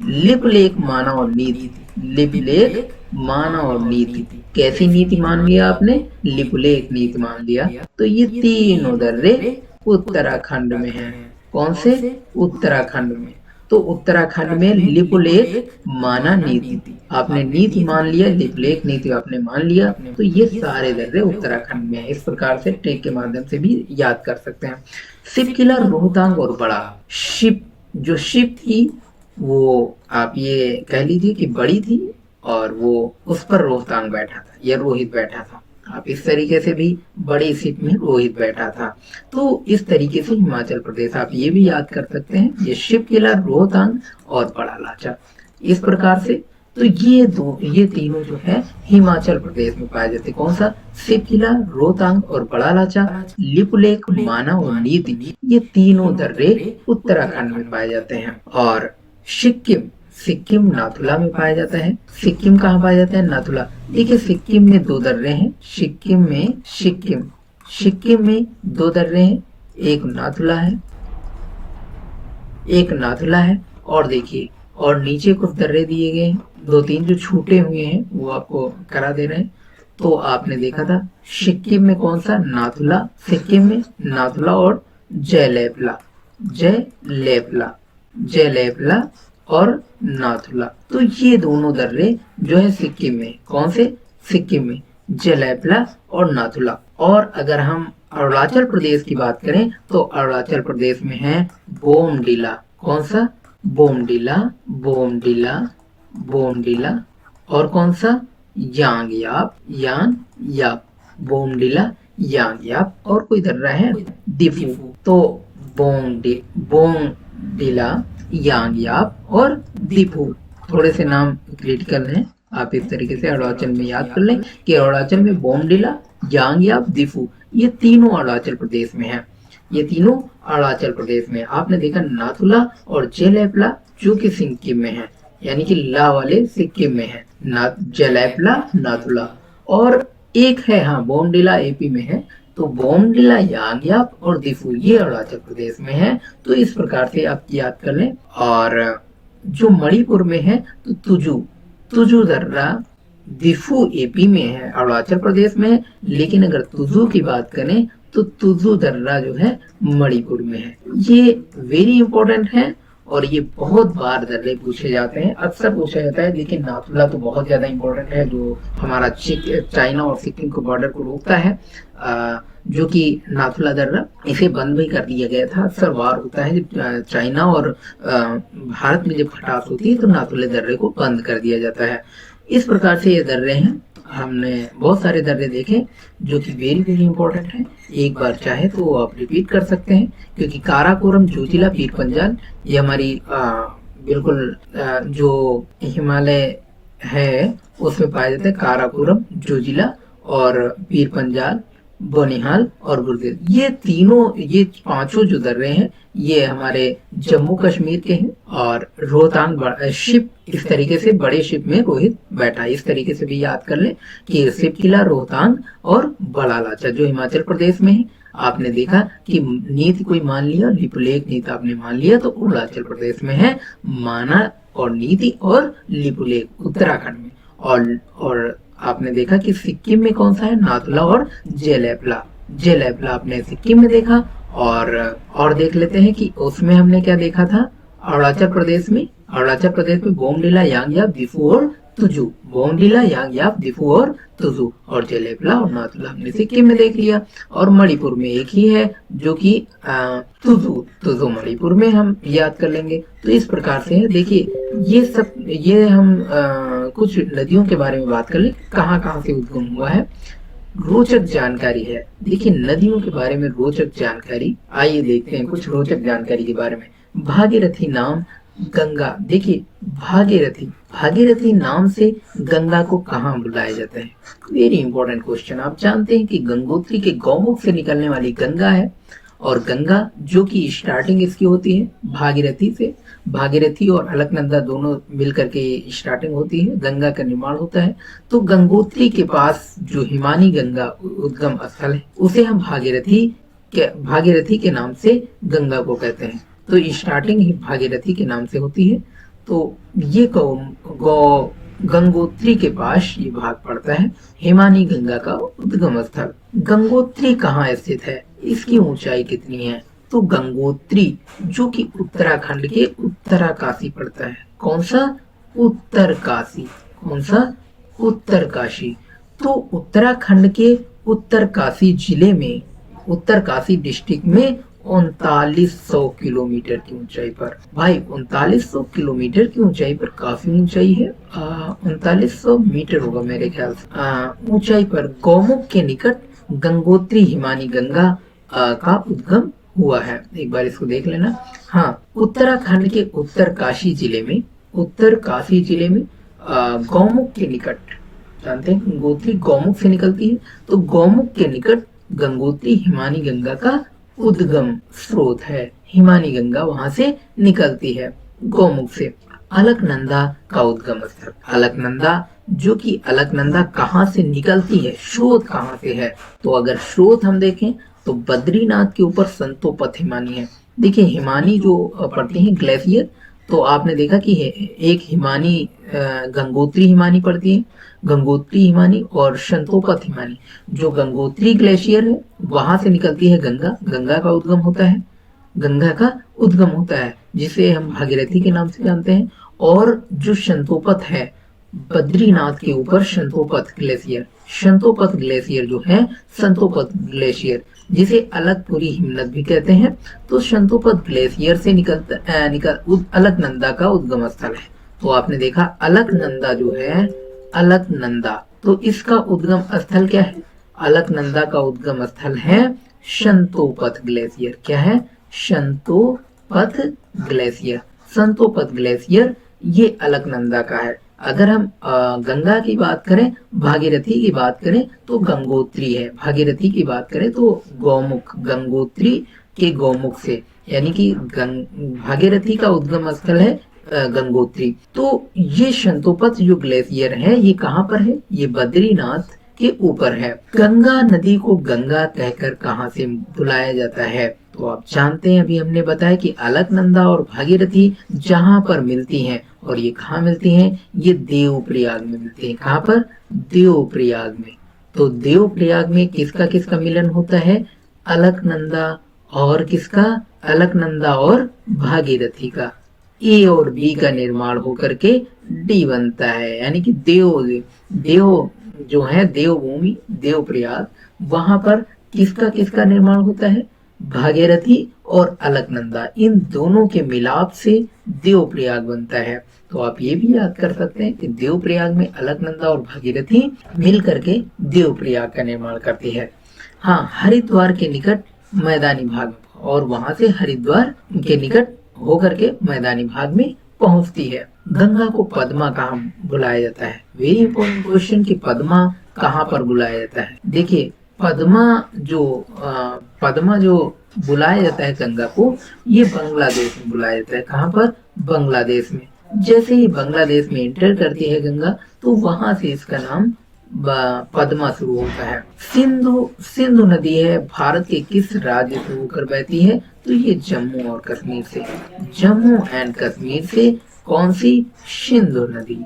लिपुलेख, माना और नीति, लिपुलेख, माना और नीति। कैसी नीति मान लिया आपने? लिपुलेख नीति मान लिया। तो ये तीनों दर्रे उत्तराखंड में हैं। कौन से? उत्तराखंड में। तो उत्तराखंड में लिपुलेख, माना, नीति, आपने नीति मान लिया, लिपुलेख नीति आपने मान लिया। तो ये सारे दर्रे उत्तराखंड में हैं। इस प्रकार से ट्रिक के माध्यम से भी याद कर सकते हैं। शिवकिला, रोहतांग और बड़ा। शिव, जो शिव थी वो आप ये कह लीजिए कि बड़ी थी, और वो उस पर रोहतांग बैठा था या रोहित बैठा था। आप इस तरीके से भी, बड़ी शिप में रोहित बैठा था। तो इस तरीके से हिमाचल प्रदेश आप ये भी याद कर सकते हैं, ये शिवकिला, रोहतांग और बड़ा लाचा। इस प्रकार से तो ये तीनों जो है हिमाचल प्रदेश में पाए जाते। कौन सा? शिवकिला, रोहतांग और बड़ा लाचा, लिपुलेख, माना और नीति, ये तीनों दर्रे उत्तराखंड में पाए जाते हैं। और सिक्किम, सिक्किम नाथुला में पाया जाता है। सिक्किम कहाँ पाया जाता है? नाथुला। देखिए सिक्किम में दो दर्रे हैं। सिक्किम में दो दर्रे हैं, एक नाथुला है, एक नाथुला है। और देखिए, और नीचे कुछ दर्रे दिए गए हैं, दो तीन जो छूटे हुए हैं वो आपको करा दे रहे हैं। तो आपने देखा था सिक्किम में कौन सा? नाथुला। सिक्किम में नाथुला और जयलेपला, जयलेपला, जयलेपला और नाथुला। तो ये दोनों दर्रे जो है सिक्किम में। कौन से? सिक्किम में जयलेपला और नाथुला। और अगर हम अरुणाचल प्रदेश की बात करें तो अरुणाचल प्रदेश में है बोमडिला। कौन सा? बोमडिला, बोमडिला, बोमडिला। और कौन सा? यांगयाप, यांगयाप, बोमडिला, यांगयाप। और कोई दर्रा है? दिफू। तो बोमडिला, यांगयाप और दिफू। थोड़े से नाम क्रिटिकल हैं, आप इस तरीके से अरुणाचल में याद कर लें कि अरुणाचल में बोमडिला, यांगयाप, दिफू, ये तीनों अरुणाचल प्रदेश में है। ये तीनों अरुणाचल प्रदेश में। आपने देखा नाथुला और जयलेपला जो कि सिक्किम में है, यानी कि ला वाले सिक्किम में है, जयलेपला, नाथुला। और एक है हाँ बोमडिला एपी में है। तो बोमडिला, यांगयाप और दिफू ये अरुणाचल प्रदेश में है। तो इस प्रकार से आप याद कर लें। और जो मणिपुर में है तो तुजू दर्रा, दिफू एपी में है, अरुणाचल प्रदेश में है। लेकिन अगर तुजू की बात करें तो तुजू दर्रा जो है मणिपुर में है। ये वेरी इंपॉर्टेंट है और ये बहुत बार दर्रे पूछे जाते हैं, अक्सर पूछा जाता है। लेकिन नाथुला तो बहुत ज्यादा इंपॉर्टेंट है, जो हमारा चाइना और सिक्किम को बॉर्डर को रोकता है, जो कि नाथुला दर्रा, इसे बंद भी कर दिया गया था। अक्सर वार होता है जब चाइना और भारत में जब खटास होती है तो नाथुला दर्रे को बंद कर दिया जाता है। इस प्रकार से ये दर्रे हैं। हमने बहुत सारे दर्रे देखे जो कि वेरी वेरी इंपॉर्टेंट है। एक बार चाहे तो आप रिपीट कर सकते हैं, क्योंकि काराकोरम, जोजिला, पीर पंजाल ये हमारी बिल्कुल जो हिमालय है उसमें पाए जाते हैं। काराकोरम, जोजिला और पीर पंजाल, बनिहाल और बुरजिल, ये तीनों, ये पांचों जो दर्रे हैं ये हमारे जम्मू कश्मीर के हैं। और रोहतांग शिप, इस तरीके से बड़े शिप में रोहित बैठा, इस तरीके से भी याद कर लें कि शिवकिला, रोहतांग और बड़ा लाचा जो हिमाचल प्रदेश में है। आपने देखा कि नीति कोई मान लिया, लिपुलेख नीति आपने मान लिया तो अरुणाचल प्रदेश में है। माना और नीति और लिपुलेख उत्तराखंड में। और आपने देखा कि सिक्किम में कौन सा है? नाथुला और जयलेपला। जेलेबला आपने सिक्किम में देखा। और देख लेते हैं कि उसमें हमने क्या देखा था। अरुणाचल प्रदेश में बोमडिला यांगयाप दिफू और तुजू, बोमडिला यांगयाप दिफू और तुजू, और जेलेबला और नाथुला हमने सिक्किम में देख लिया। और मणिपुर में एक ही है जो कि तुजू, तुजू मणिपुर में हम याद कर लेंगे। तो इस प्रकार से है। देखिए ये हम कुछ नदियों के बारे में बात कर ले, कहाँ कहाँ से उद्गम हुआ है, रोचक जानकारी है। देखिए नदियों के बारे में रोचक जानकारी, आइए देखते हैं कुछ रोचक जानकारी के बारे में। भागीरथी नाम गंगा, देखिए भागीरथी नाम से गंगा को कहाँ बुलाया जाता है। Very important question. आप जानते हैं कि गंगोत्री के गौमुख से निकलने वाली गंगा है, और गंगा जो कि स्टार्टिंग इसकी होती है भागीरथी से, भागीरथी और अलकनंदा दोनों मिलकर के स्टार्टिंग होती है, गंगा का निर्माण होता है। तो गंगोत्री के पास जो हिमानी गंगा उद्गम स्थल है उसे हम भागीरथी के नाम से गंगा को कहते हैं। तो स्टार्टिंग ही भागीरथी के नाम से होती है। तो ये गंगोत्री के पास ये भाग पड़ता है, हिमानी गंगा का उद्गम स्थल। गंगोत्री कहाँ स्थित है, इसकी ऊंचाई कितनी है। तो गंगोत्री जो कि उत्तराखंड के उत्तरकाशी पड़ता है। कौन सा? उत्तरकाशी। कौन सा? उत्तरकाशी। तो उत्तराखंड के उत्तरकाशी जिले में, उत्तरकाशी डिस्ट्रिक्ट में 3900 किलोमीटर की ऊंचाई पर, भाई 3900 किलोमीटर की ऊंचाई पर काफी ऊंचाई है। 3900 मीटर होगा मेरे ख्याल से। ऊंचाई पर गौमुख के निकट गंगोत्री हिमानी गंगा का उद्गम हुआ है। एक बार इसको देख लेना। हाँ, उत्तराखंड के उत्तरकाशी जिले में गौमुख के निकट, जानते हैं गंगोत्री गौमुख से निकलती है, तो गौमुख के निकट गंगोत्री हिमानी गंगा का उद्गम स्रोत है। हिमानी गंगा वहां से निकलती है गौमुख से। अलकनंदा का उद्गम स्थल, अलकनंदा जो कि अलकनंदा कहाँ से निकलती है, स्रोत कहाँ से है। तो अगर स्रोत हम देखें तो बद्रीनाथ के ऊपर संतोपथ हिमानी है। देखिए हिमानी जो पड़ती है ग्लेशियर, तो आपने देखा कि एक हिमानी गंगोत्री हिमानी पड़ती है, गंगोत्री हिमानी और संतोपथ हिमानी। जो गंगोत्री ग्लेशियर है वहां से निकलती है गंगा, गंगा का उद्गम होता है जिसे हम भागीरथी के नाम से जानते हैं। और जो संतोपथ है बद्रीनाथ के ऊपर, संतोपथ ग्लेशियर जो है, संतोपथ ग्लेशियर जिसे अलकपुरी हिमनद भी कहते हैं। तो संतोपथ ग्लेशियर से अलकनंदा का उद्गम स्थल है। तो आपने देखा अलकनंदा जो है, अलकनंदा, तो इसका उद्गम स्थल क्या है? अलकनंदा का उद्गम स्थल है संतोपथ ग्लेशियर। क्या है? संतोपथ ग्लेशियर ये अलकनंदा का है। अगर हम गंगा की बात करें, भागीरथी की बात करें तो गंगोत्री है। भागीरथी की बात करें तो गौमुख, गंगोत्री के गौमुख से, यानी कि भागीरथी का उद्गम स्थल है गंगोत्री। तो ये संतोपथ जो ग्लेशियर है ये कहाँ पर है? ये बद्रीनाथ के ऊपर है। गंगा नदी को गंगा कहकर कहाँ से बुलाया जाता है? तो आप जानते हैं, अभी हमने बताया कि अलकनंदा और भागीरथी जहाँ पर मिलती हैं, और ये कहाँ मिलती हैं? ये देवप्रयाग में मिलती हैं। कहाँ पर? देवप्रयाग में। तो देवप्रयाग में किसका किसका मिलन होता है? अलकनंदा और किसका? अलकनंदा और भागीरथी का। ए और बी का निर्माण होकर के डी बनता है, यानी कि देव जो है देवभूमि, देवप्रयाग, वहां पर किसका किसका निर्माण होता है? भागीरथी और अलकनंदा, इन दोनों के मिलाप से देवप्रयाग बनता है। तो आप ये भी याद कर सकते हैं कि देवप्रयाग में अलकनंदा और भागीरथी मिल करके देवप्रयाग का निर्माण करती है। हाँ, हरिद्वार के निकट मैदानी भाग, और वहां से हरिद्वार के निकट होकर के मैदानी भाग में पहुंचती है। गंगा को पद्मा कहाँ बुलाया जाता है? वेरी इंपॉर्टेंट क्वेश्चन कि पद्मा कहाँ पर बुलाया जाता है। देखिए पद्मा जो बुलाया जाता है गंगा को, ये बांग्लादेश में बुलाया जाता है। कहाँ पर? बांग्लादेश में। जैसे ही बांग्लादेश में एंटर करती है गंगा, तो वहां से इसका नाम पद्मा शुरू होता है। सिंधु नदी है भारत के किस राज्य से होकर बहती है? तो ये जम्मू और कश्मीर से, जम्मू एंड कश्मीर से। कौन सी? सिंधु नदी।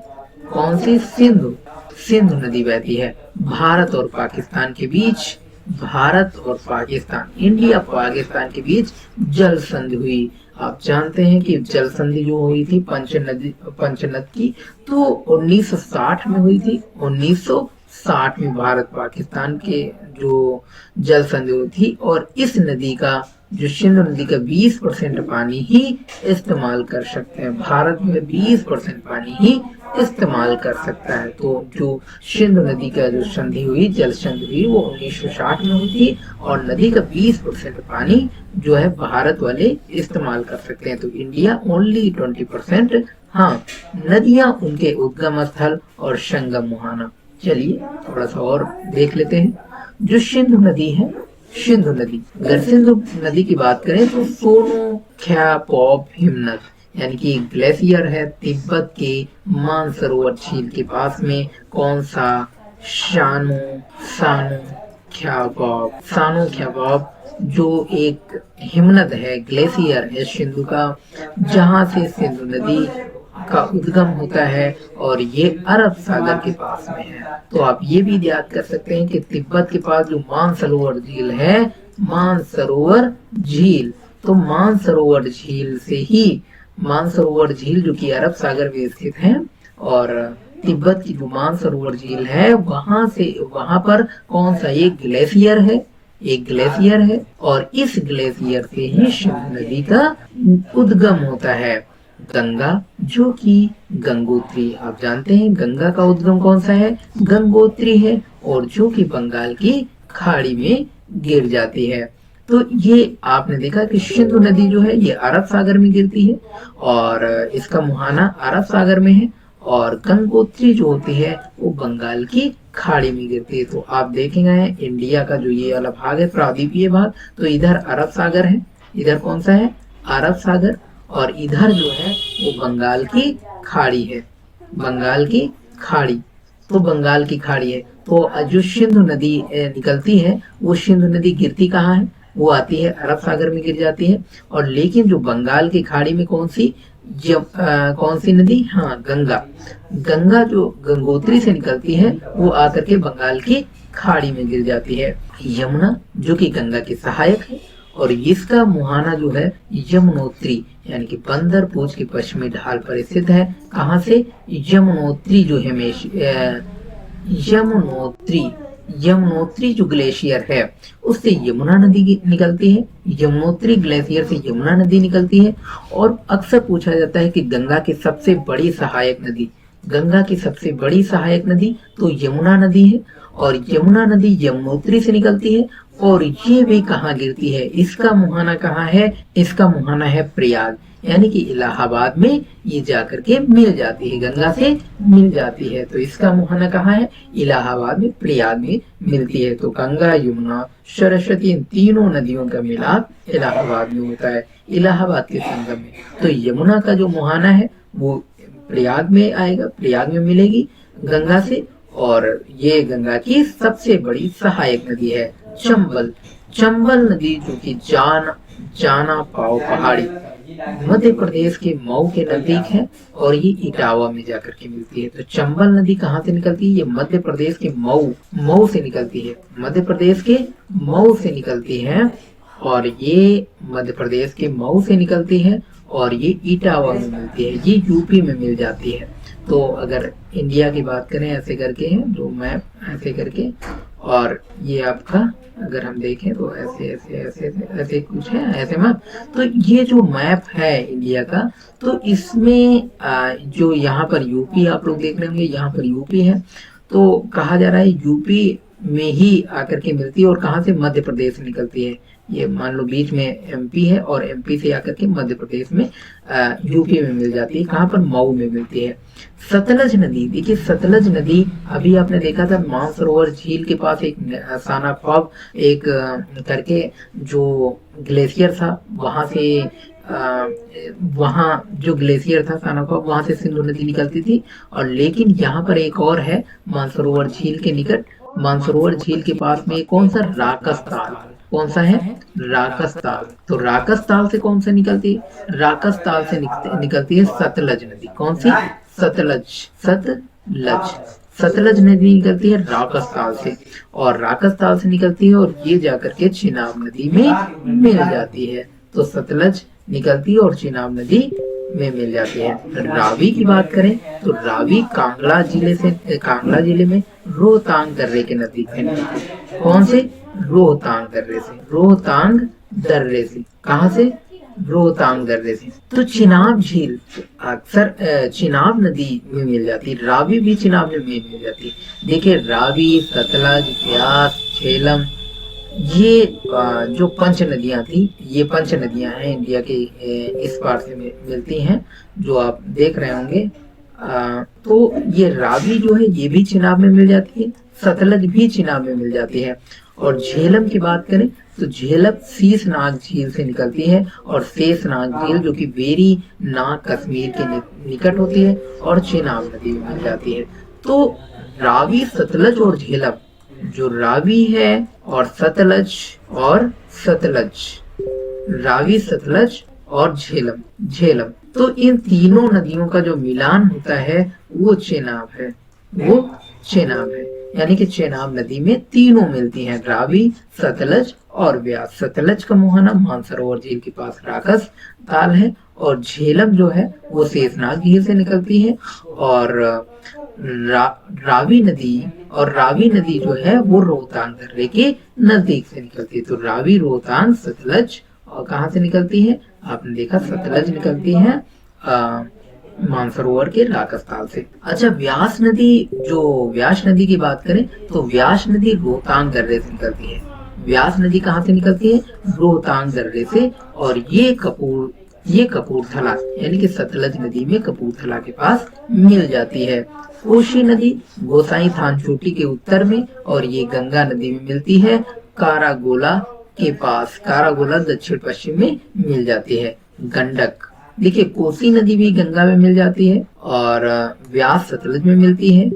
कौन सी? सिंधु नदी बहती है भारत और पाकिस्तान के बीच। भारत और पाकिस्तान, इंडिया पाकिस्तान के बीच जल संधि हुई। आप जानते हैं कि जल संधि जो हुई थी पंचनद की, तो 1960 में हुई थी। 1960 में भारत पाकिस्तान के जो जल संधि हुई थी, और इस नदी का जो सिंधु नदी का 20% पानी ही इस्तेमाल कर सकते हैं। भारत में 20% पानी ही इस्तेमाल कर सकता है। तो जो सिंधु नदी का जो संधि हुई, जल संधि हुई, वो 1960 में हुई थी, और नदी का 20% पानी जो है भारत वाले इस्तेमाल कर सकते हैं। तो इंडिया ओनली 20%। हाँ, नदियां उनके उद्गम स्थल और संगम मुहाना। चलिए थोड़ा सा और देख लेते हैं। जो सिंधु नदी है, सिंधु नदी, अगर सिंधु नदी की बात करें तो सोनो ख्या पॉप हिमनद, यानी कि ग्लेशियर है तिब्बत के मानसरोवर झील के पास में। कौन सा? शानो सानो ख्याबॉब, सानो ख्याबॉब, जो एक हिमनद है, ग्लेशियर है सिंधु का, जहां से सिंधु नदी का उद्गम होता है, और ये अरब सागर के पास में है। तो आप ये भी याद कर सकते हैं कि तिब्बत के पास जो मानसरोवर झील है, मानसरोवर झील, तो मानसरोवर झील से ही, मानसरोवर झील जो कि अरब सागर में स्थित है, और तिब्बत की जो मानसरोवर झील है, वहां से, वहां पर कौन सा? एक ग्लेशियर है, एक ग्लेशियर है, और इस ग्लेशियर से ही सिंधु नदी का उद्गम होता है। गंगा, जो कि गंगोत्री, आप जानते हैं गंगा का उद्गम कौन सा है? गंगोत्री है, और जो कि बंगाल की खाड़ी में गिर जाती है। तो ये आपने देखा कि सिंधु नदी जो है ये अरब सागर में गिरती है, और इसका मुहाना अरब सागर में है, और गंगोत्री जो होती है वो बंगाल की खाड़ी में गिरती है। तो आप देखेंगे इंडिया का जो ये वाला भाग है, प्रायद्वीपीय भाग, तो इधर अरब सागर है, इधर कौन सा है? अरब सागर, और इधर जो है वो बंगाल की खाड़ी है, बंगाल की खाड़ी, तो बंगाल की खाड़ी है। तो जो सिंधु नदी निकलती है, वो सिंधु नदी गिरती कहाँ है? वो आती है अरब सागर में गिर जाती है। और लेकिन जो बंगाल की खाड़ी में कौन सी, कौन सी नदी? हाँ, गंगा, गंगा जो गंगोत्री से निकलती है, वो आकर के बंगाल की खाड़ी में गिर जाती है। यमुना, जो कि गंगा की सहायक है, और इसका मुहाना जो है यमुनोत्री, यानी कि बंदर पूंछ की पश्चिमी ढाल पर स्थित है। कहाँ से? यमुनोत्री जो है, यमुनोत्री, यमुनोत्री जो ग्लेशियर है उससे यमुना नदी निकलती है, यमुनोत्री ग्लेशियर से यमुना नदी निकलती है। और अक्सर पूछा जाता है कि गंगा की सबसे बड़ी सहायक नदी, गंगा की सबसे बड़ी सहायक नदी तो यमुना नदी है, और यमुना नदी यमुनोत्री से निकलती है, और ये भी कहाँ गिरती है? इसका मुहाना कहाँ है? इसका मुहाना है प्रयाग, यानी कि इलाहाबाद में ये जाकर के मिल जाती है, गंगा से मिल जाती है। तो इसका मुहाना कहाँ है? इलाहाबाद में, प्रयाग में मिलती है। तो गंगा, यमुना, सरस्वती, इन तीनों नदियों का मिलाप इलाहाबाद में होता है, इलाहाबाद के संगम में। तो यमुना का जो मुहाना है वो प्रयाग में आएगा, प्रयाग में मिलेगी गंगा से, और ये गंगा की सबसे बड़ी सहायक नदी है। चंबल, चंबल नदी जो कि जाना पाओ पहाड़ी, मध्य प्रदेश के मऊ के नजदीक है, और ये इटावा में जाकर के मिलती है। तो चंबल नदी कहाँ से निकलती है? ये मध्य प्रदेश के मऊ से निकलती है, मध्य प्रदेश के मऊ से निकलती है, और ये मध्य प्रदेश के मऊ से निकलती है, और ये इटावा में मिलती है, ये यूपी में मिल जाती है। तो अगर इंडिया की बात करें ऐसे करके है जो मैप, ऐसे करके, और ये आपका अगर हम देखें तो ऐसे ऐसे ऐसे ऐसे कुछ है, ऐसे मैप। तो ये जो मैप है इंडिया का, तो इसमें जो यहाँ पर यूपी आप लोग देख रहे होंगे, यहाँ पर यूपी है, तो कहा जा रहा है यूपी में ही आकर के मिलती है, और कहाँ से? मध्य प्रदेश से निकलती है। ये मान लो बीच में एमपी है, और एमपी से आकर के मध्य प्रदेश में यूपी में मिल जाती है। कहाँ पर? मऊ में मिलती है। सतलज नदी, देखिए सतलज नदी, अभी आपने देखा था मानसरोवर झील के पास एक साना ख्वाब एक करके जो ग्लेशियर था, वहां से वहां जो ग्लेशियर था साना ख्वाब, वहां से सिंधु नदी निकलती थी। और लेकिन यहाँ पर एक और है मानसरोवर झील के निकट, मानसरोवर झील के पास में कौन सा? राकस ताल, कौन सा है? राकस ताल। तो राकस ताल से कौन सा निकलती है? राकस ताल से निकलती है सतलज नदी। कौन सी? सतलज, सतलज, सतलज नदी निकलती है राकस ताल से, और राकस ताल से निकलती है और ये जाकर के चिनाब नदी में मिल जाती है। तो सतलज निकलती है और चिनाब नदी में मिल जाती है। रावी की बात करें तो रावी कांगड़ा जिले में रोहतांग दर्रे के नजदीक है। कौन से? रोहतांग दर्रे से, रोहतांग दर्रे से। कहाँ से? रोहतांग दर्रे से। तो चिनाब झील अक्सर चिनाब नदी में मिल जाती है, रावी भी चिनाब में मिल जाती है। देखिए रावी, सतलज, ब्यास, झेलम, ये जो पंच नदियां थी, ये पंच नदियां हैं इंडिया के इस पार से मिलती हैं, जो आप देख रहे होंगे। तो ये रावी जो है ये भी चिनाब में मिल जाती है, सतलज भी चिनाब में मिल जाती है। और झेलम की बात करें तो झेलम शीशनाग झील से निकलती है, और शेषनाग झील जो कि वेरी नाग कश्मीर के निकट होती है और चिनाब नदी में मिल जाती है। तो रावी, सतलज और झेलम, जो रावी है और सतलज रावी, सतलज और झेलम, तो इन तीनों नदियों का जो मिलान होता है वो चेनाब है, यानी कि चेनाब नदी में तीनों मिलती हैं, रावी, सतलज और ब्यास। सतलज का मुहाना मानसरोवर झील के पास राकस ताल है, और झेलम जो है वो शेषनाग झील से निकलती है, और रावी नदी जो है वो रोहतांग दर्रे के नजदीक से निकलती है। तो रावी, रोहतांग, सतलज, और कहाँ से निकलती है? आपने देखा सतलज निकलती है मानसरोवर के राकस ताल से। अच्छा, व्यास नदी की बात करें तो व्यास नदी रोहतांग दर्रे से निकलती है। व्यास नदी कहाँ से निकलती है? रोहतांग दर्रे से, और ये कपूरथला यानी कि सतलज नदी में कपूरथला के पास मिल जाती है। कोशी नदी गोसाई थान चोटी के उत्तर में, और ये गंगा नदी में मिलती है कारागोला के पास, कारागोला दक्षिण पश्चिम में मिल जाती है। गंडक, देखिए कोसी नदी भी गंगा में मिल जाती है, और व्यास सतलज में मिलती है।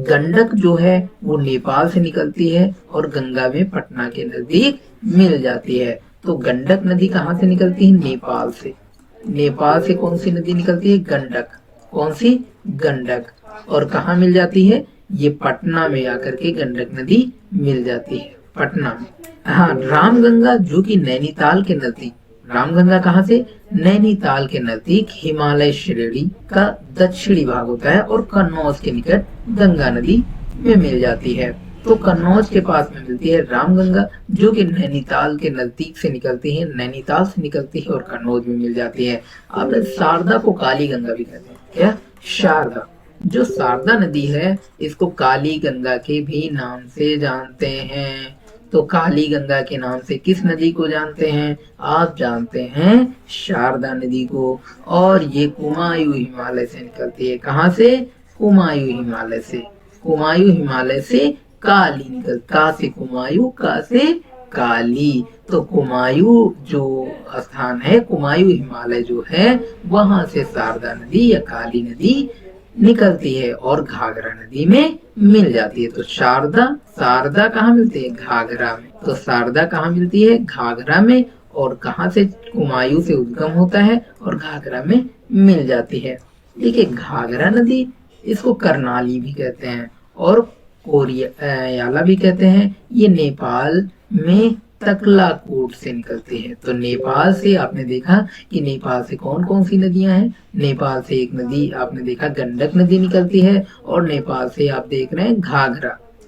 गंडक जो है वो नेपाल से निकलती है और गंगा में पटना के नजदीक मिल जाती है। तो गंडक नदी कहाँ से निकलती है? नेपाल से। नेपाल से कौन सी नदी निकलती है? गंडक। कौन सी? गंडक। और कहाँ मिल जाती है? ये पटना में आकर के गंडक नदी मिल जाती है, पटना में। हाँ, रामगंगा जो कि नैनीताल के नजदीक, रामगंगा कहाँ से? नैनीताल के नजदीक हिमालय श्रेणी का दक्षिणी भाग होता है, और कन्नौज के निकट गंगा नदी में मिल जाती है। तो कन्नौज के पास में मिलती है रामगंगा, जो कि नैनीताल के नजदीक से निकलती है, नैनीताल से निकलती है और कन्नौज में मिल जाती है। आपने शारदा को काली गंगा भी कहते हैं। क्या? शारदा। जो शारदा नदी है इसको काली गंगा के भी नाम से जानते हैं। तो काली गंगा के नाम से किस नदी को जानते हैं? आप जानते हैं शारदा नदी को। और ये कुमायूं हिमालय से निकलती है। कहाँ से? कुमायूं हिमालय से। कुमायूं हिमालय से काली निकल, का से कुमायूं, का से काली। तो कुमायूं जो स्थान है, कुमायूं हिमालय जो है, वहां से शारदा नदी या काली नदी निकलती है और घाघरा नदी में मिल जाती है। तो शारदा कहाँ मिलती है? घाघरा में। तो शारदा कहाँ मिलती है? घाघरा में। और कहाँ से? कुमायूं से उद्गम होता है और घाघरा में मिल जाती है। देखिए घाघरा नदी, इसको करनाली भी कहते हैं और कोरियाला भी कहते हैं। ये नेपाल में तकलाकोट से निकलती है। तो नेपाल से आपने देखा कि नेपाल से कौन कौन सी नदियां हैं? नेपाल से एक नदी आपने देखा गंडक नदी निकलती है, और नेपाल से आप देख रहे हैं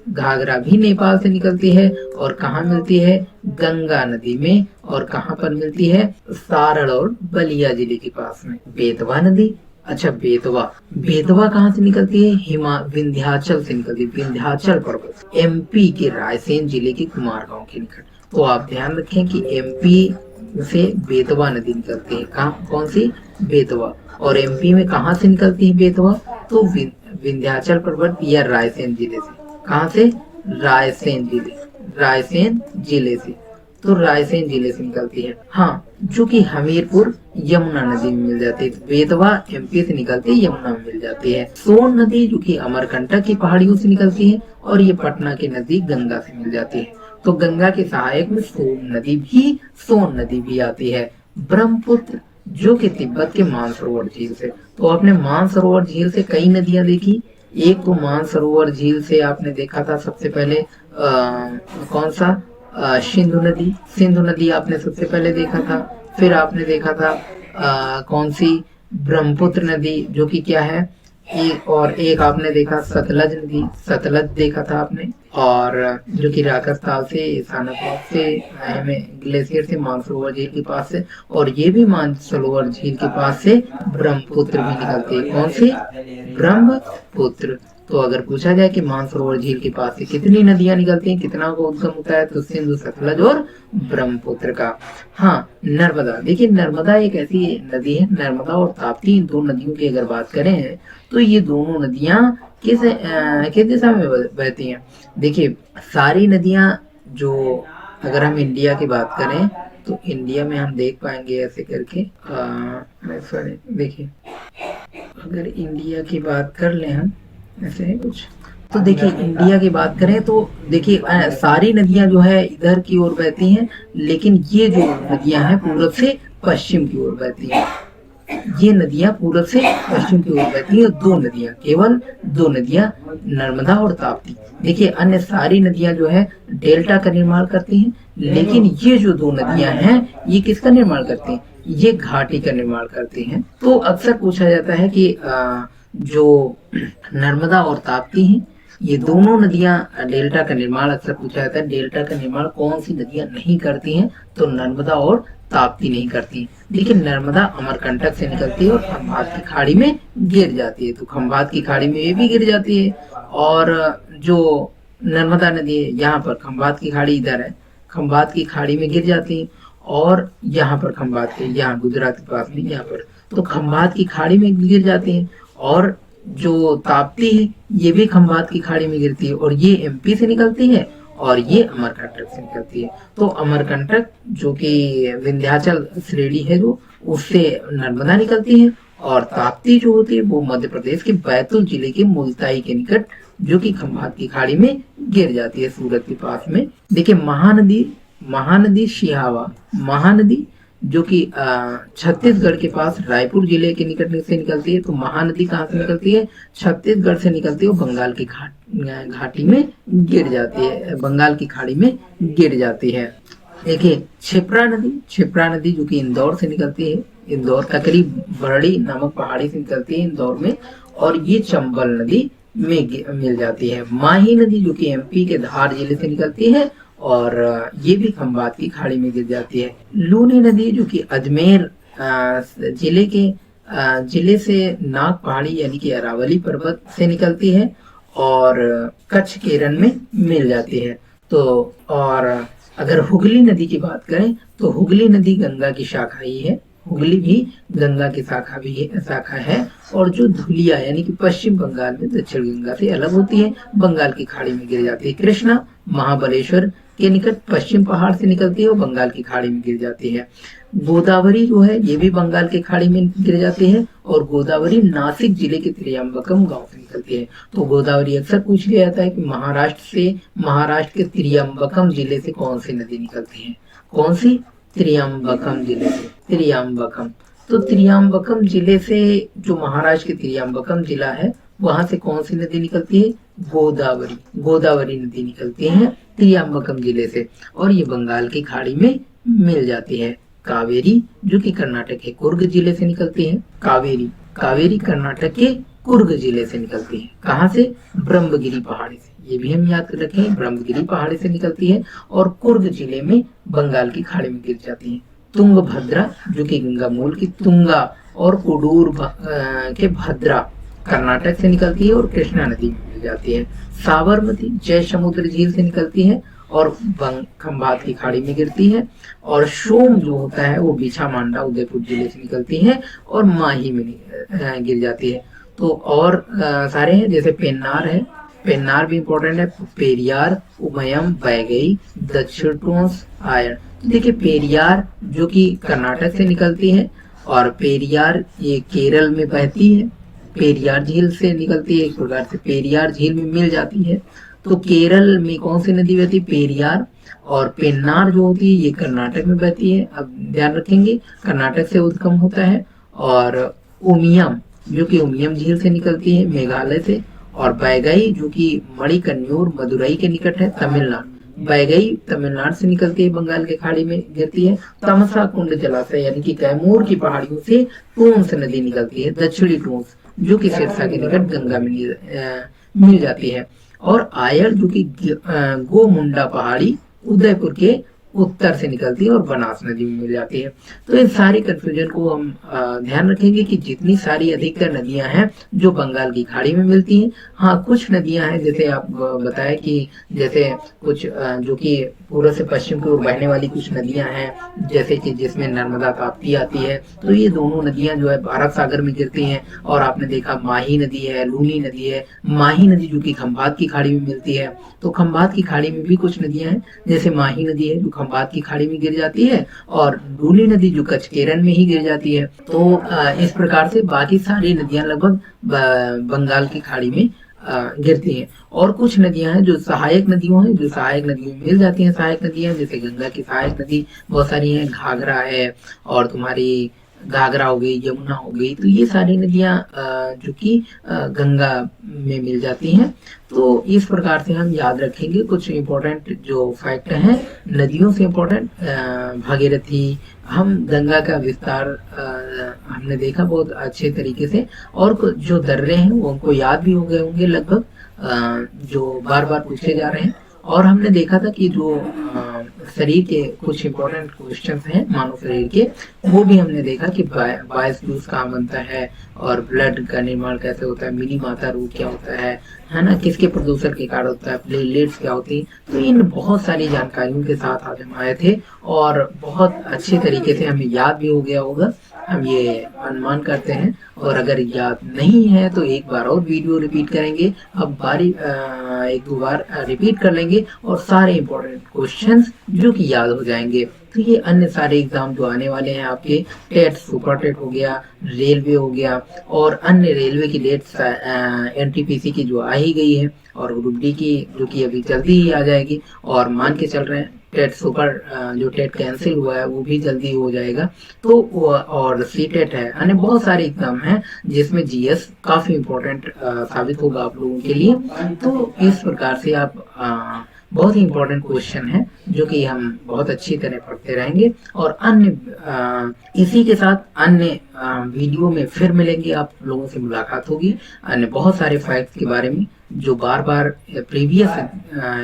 घाघरा भी नेपाल से निकलती है। और कहाँ मिलती है? गंगा नदी में। और कहाँ पर मिलती है? सारण और बलिया जिले के पास में। बेतवा नदी, अच्छा बेतवा कहाँ से निकलती है? विंध्याचल से निकलती है, विंध्याचल पर्वत, एमपी के रायसेन जिले के कुमारगांव के निकट। तो आप ध्यान रखें कि एमपी से बेतवा नदी निकलती है। कहाँ? कौन सी? बेतवा। और एमपी में कहाँ से निकलती है बेतवा? तो विंध्याचल पर्वत या रायसेन जिले से। कहाँ से? रायसेन जिले से। तो रायसेन जिले से निकलती है। हाँ, जो कि हमीरपुर यमुना नदी में मिल जाती है। बेतवा एमपी से निकलती है, यमुना में मिल जाती है। सोन नदी जो कि अमरकंटक की पहाड़ियों से निकलती है, और ये पटना के नजदीक गंगा से मिल जाती है। तो गंगा के सहायक में सोन नदी भी आती है। ब्रह्मपुत्र जो कि तिब्बत के मानसरोवर झील से। तो आपने मानसरोवर झील से कई नदियां देखी, एक तो मानसरोवर झील से आपने देखा था सबसे पहले कौन सा, सिंधु नदी आपने सबसे पहले देखा था। फिर आपने देखा था कौन सी, ब्रह्मपुत्र नदी जो कि क्या है, एक, और एक आपने देखा सतलज नदी, सतलज देखा था आपने, और जो कि राजस्थान से सानापॉल से हमें ग्लेशियर से मानसरोवर झील के पास से, और ये भी मानसरोवर झील के पास से ब्रह्मपुत्र भी निकलती है। कौन सी, ब्रह्मपुत्र। तो अगर पूछा जाए कि मानसरोवर झील के पास से कितनी नदियां निकलती हैं, कितना को उद्गम होता है, तो सिंधु, सतलज और ब्रह्मपुत्र का। हाँ, नर्मदा, देखिए नर्मदा एक ऐसी नदी है, नर्मदा और ताप्ती, इन दो नदियों की अगर बात करें तो ये दोनों नदियां किस दिशा में बहती हैं। देखिए सारी नदियां जो, अगर हम इंडिया की बात करें तो इंडिया में हम देख पाएंगे ऐसे करके, सॉरी देखिए, अगर इंडिया की बात कर लें हम, ऐसे है कुछ, तो देखिए इंडिया की बात करें तो देखिए सारी नदियां जो है इधर की ओर बहती हैं, लेकिन ये जो नदियां हैं पूरब से पश्चिम की ओर बहती हैं। ये नदियां पूरब से पश्चिम की ओर बहती हैं, दो नदियां, केवल दो नदियां, नर्मदा और ताप्ती। देखिए अन्य सारी नदियां जो है डेल्टा का निर्माण करती हैं, लेकिन ये जो दो नदियां हैं ये किसका निर्माण करती हैं, ये घाटी का निर्माण करती हैं। तो अक्सर पूछा जाता है कि जो नर्मदा और ताप्ती हैं, ये दोनों नदियां डेल्टा का निर्माण अक्सर पूछा जाता है, डेल्टा का निर्माण कौन सी नदियां नहीं करती हैं, तो नर्मदा और ताप्ती नहीं करती। लेकिन नर्मदा अमरकंटक से निकलती है और खंभात की खाड़ी में गिर जाती है, तो खंभात की खाड़ी में ये भी गिर जाती है। और जो नर्मदा नदी है यहाँ पर, खंभात की खाड़ी इधर है, खंभात की खाड़ी में गिर जाती है, और यहाँ पर खंभात के, यहाँ गुजरात के पास में यहाँ पर, तो खंभात की खाड़ी में गिर जाती है। और जो ताप्ती है ये भी खंभात की खाड़ी में गिरती है, और ये एमपी से निकलती है और ये अमरकंटक से निकलती है। तो अमरकंटक जो कि विंध्याचल श्रेणी है जो, उससे नर्मदा निकलती है, और ताप्ती जो होती है वो मध्य प्रदेश के बैतूल जिले के मुल्ताई के निकट, जो कि खंभात की खाड़ी में गिर जाती है, सूरत के पास में। देखिए महानदी शिहावा, महानदी जो कि छत्तीसगढ़ के पास रायपुर जिले के निकट से निकलती है। तो महानदी कहाँ से निकलती है, छत्तीसगढ़ से निकलती है, बंगाल की घाटी में गिर जाती है, बंगाल की खाड़ी में गिर जाती है। देखिए क्षिप्रा नदी जो कि इंदौर से निकलती है, इंदौर का करीब बरड़ी नामक पहाड़ी से निकलती है इंदौर में, और ये चंबल नदी में मिल जाती है। माही नदी जो कि एमपी के धार जिले से निकलती है, और ये भी खंभात की खाड़ी में गिर जाती है। लूनी नदी जो कि अजमेर जिले से नाग पहाड़ी यानी कि अरावली पर्वत से निकलती है, और कच्छ केरल में मिल जाती है। तो और अगर हुगली नदी की बात करें तो हुगली नदी गंगा की शाखा ही है, हुगली भी गंगा की शाखा है, और जो धुलिया यानी कि पश्चिम बंगाल में दक्षिण गंगा से अलग होती है, बंगाल की खाड़ी में गिर जाती है। कृष्णा महाबलेश्वर के निकट पश्चिम पहाड़ से निकलती है और बंगाल की खाड़ी में गिर जाती है। गोदावरी जो है ये भी बंगाल की खाड़ी में गिर जाती है, और गोदावरी नासिक जिले के त्रियंबकम गांव से निकलती है। तो गोदावरी अक्सर पूछ लिया जाता है कि महाराष्ट्र के त्रियंबकम जिले से कौन सी नदी निकलती है, कौन सी, त्रियंबकम जिले से, त्रियंबकम। तो त्रियंबकम जिले से, जो महाराष्ट्र के त्रियंबकम जिला है, वहां से कौन सी नदी निकलती है, गोदावरी नदी निकलती है त्रियंबकम जिले से, और ये बंगाल की खाड़ी में मिल जाती है। कावेरी जो कि कर्नाटक के कुर्ग जिले से निकलती है, कावेरी कर्नाटक के कुर्ग जिले से निकलती है। कहाँ से, ब्रह्मगिरी पहाड़ी से, ये भी हम याद रखें, ब्रह्मगिरी पहाड़ी से निकलती है, और कुर्ग जिले में बंगाल की खाड़ी में गिर जाती है। तुंगभद्रा जो कि गंगा मूल की तुंगा और कोडूर के भद्रा कर्नाटक से निकलती है और कृष्णा नदी में मिल जाती है। साबरमती जय समुद्र झील से निकलती है और खंभात की खाड़ी में गिरती है। और सोम जो होता है वो बीछा मांडा उदयपुर जिले से निकलती है और माही में गिर जाती है। तो और सारे हैं, जैसे पेन्नार है, पेन्नार भी इम्पोर्टेंट है, पेरियार, उमयम, बैगई, दक्षिण टोंस, आयर। तो देखिए पेरियार जो कि कर्नाटक से निकलती है, और पेरियार ये केरल में बहती है, पेरियार झील से निकलती है, एक प्रकार से पेरियार झील में मिल जाती है। तो केरल में कौन सी नदी बहती है, पेरियार। और पेन्नार जो होती है ये कर्नाटक में बहती है, अब ध्यान रखेंगे कर्नाटक से उद्गम होता है। और उमियम जो कि उमियम झील से निकलती है मेघालय से, और बैगई जो कि मणिकन्नूर मदुरई के निकट है, तमिलनाडु। बैगई तमिलनाडु से निकलती है, बंगाल की खाड़ी में गिरती है। तमसा कुंड जलाशय यानी कि कैमूर की पहाड़ियों से टोंस नदी निकलती है, दक्षिणी टोंस, जो कि सिरसा के निकट गंगा में मिल जाती है। और आयल जो कि गोमुंडा पहाड़ी उदयपुर के उत्तर से निकलती है और बनास नदी में मिल जाती है। तो इन सारी कंफ्यूजन को हम ध्यान रखेंगे कि जितनी सारी अधिकतर नदियां हैं जो बंगाल की खाड़ी में मिलती हैं, हाँ कुछ नदियां हैं जैसे आप बताया कि जैसे कुछ जो कि पूर्व से पश्चिम की ओर बहने वाली कुछ नदियां हैं, जैसे कि जिसमें नर्मदा ताप्ती आती है, तो ये दोनों नदियां जो है भारत सागर में गिरती हैं। और आपने देखा माही नदी है, लूनी नदी है, माही नदी जो कि खंभात की खाड़ी में मिलती है। तो खंभात की खाड़ी में भी कुछ नदियां हैं, जैसे माही नदी है जो खंभात की खाड़ी में गिर जाती है, और लूनी नदी जो कचकेरन में ही गिर जाती है। तो इस प्रकार से बाकी सारी नदियां लगभग बंगाल की खाड़ी में गिरती हैं। और कुछ नदियां हैं जो सहायक नदियों हैं, जो सहायक नदियों में मिल जाती हैं। सहायक नदियां जैसे गंगा की सहायक नदी बहुत सारी हैं, घाघरा है, और तुम्हारी घाघरा हो गई, यमुना हो गई। तो ये सारी नदियां जो कि गंगा में मिल जाती हैं। तो इस प्रकार से हम याद रखेंगे कुछ इम्पोर्टेंट जो फैक्ट हैं नदियों से इम्पोर्टेंट। भागीरथी, हम गंगा का विस्तार हमने देखा बहुत अच्छे तरीके से, और जो दर्रे हैं वो हमको याद भी हो गए होंगे लगभग, जो बार बार पूछे जा रहे हैं। और हमने देखा था कि जो शरीर के कुछ इंपॉर्टेंट क्वेश्चंस हैं मानव शरीर के, वो भी हमने देखा कि बायस जूस कहाँ बनता है, और ब्लड का निर्माण कैसे होता है, मिनी माता रोग क्या होता है ना, किसके प्रदूषण के कारण होता है, प्लेटलेट्स क्या होती हैं। तो इन बहुत सारी जानकारियों के साथ आज हम आए थे, और बहुत अच्छे तरीके से हमें याद भी हो गया होगा, हम ये अनुमान करते हैं। और अगर याद नहीं है तो एक बार और वीडियो रिपीट करेंगे, अब एक दो बार रिपीट कर लेंगे, और सारे इंपॉर्टेंट क्वेश्चंस जो कि याद हो जाएंगे। तो ये अन्य सारे एग्जाम जो आने वाले हैं आपके, टेट, सुपर टेट हो गया, रेलवे हो गया, और अन्य रेलवे की डेट्स एनटीपीसी की जो आ ही गई है, और ग्रुप डी की जो कि अभी जल्दी ही आ जाएगी, और मान के चल रहे हैं टेट सुपर जो टेट कैंसिल हुआ है वो भी जल्दी हो जाएगा। तो और सी टेट है, यानी बहुत सारे एग्जाम हैं जिसमें जीएस काफी इम्पोर्टेंट साबित होगा आप लोगों के लिए। तो इस प्रकार से आप बहुत ही इम्पोर्टेंट क्वेश्चन है जो कि हम बहुत अच्छी तरह पढ़ते रहेंगे। और अन्य इसी के साथ अन्य वीडियो में फिर मिलेंगे, आप लोगों से मुलाकात होगी अन्य बहुत सारे फैक्ट्स के बारे में जो बार बार प्रीवियस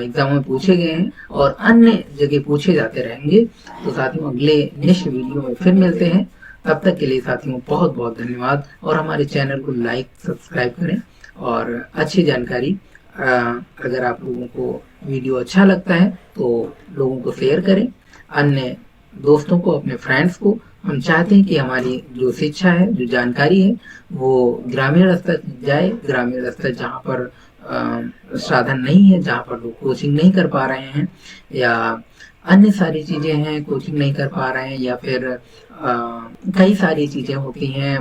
एग्जाम में पूछे गए हैं और अन्य जगह पूछे जाते रहेंगे। तो साथियों अगले नेक्स्ट वीडियो में फिर मिलते हैं, तब तक के लिए साथियों बहुत बहुत धन्यवाद। और हमारे चैनल को लाइक सब्सक्राइब करें, और अच्छी जानकारी अगर आप लोगों को वीडियो अच्छा लगता है तो लोगों को शेयर करें, अन्य दोस्तों को, अपने फ्रेंड्स को। हम चाहते हैं कि हमारी जो शिक्षा है, जो जानकारी है, वो ग्रामीण स्तर जाए, ग्रामीण स्तर जहाँ पर साधन नहीं है, जहाँ पर लोग कोचिंग नहीं कर पा रहे हैं, या अन्य सारी चीज़ें हैं कोचिंग नहीं कर पा रहे हैं, या फिर कई सारी चीज़ें होती हैं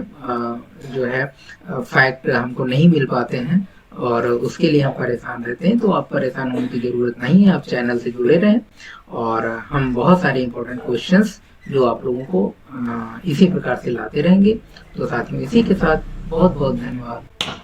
जो है फैक्ट हमको नहीं मिल पाते हैं, और उसके लिए हम परेशान रहते हैं। तो आप परेशान होने की ज़रूरत नहीं है, आप चैनल से जुड़े रहें, और हम बहुत सारे इंपॉर्टेंट क्वेश्चंस जो आप लोगों को इसी प्रकार से लाते रहेंगे। तो साथियों इसी के साथ बहुत बहुत धन्यवाद।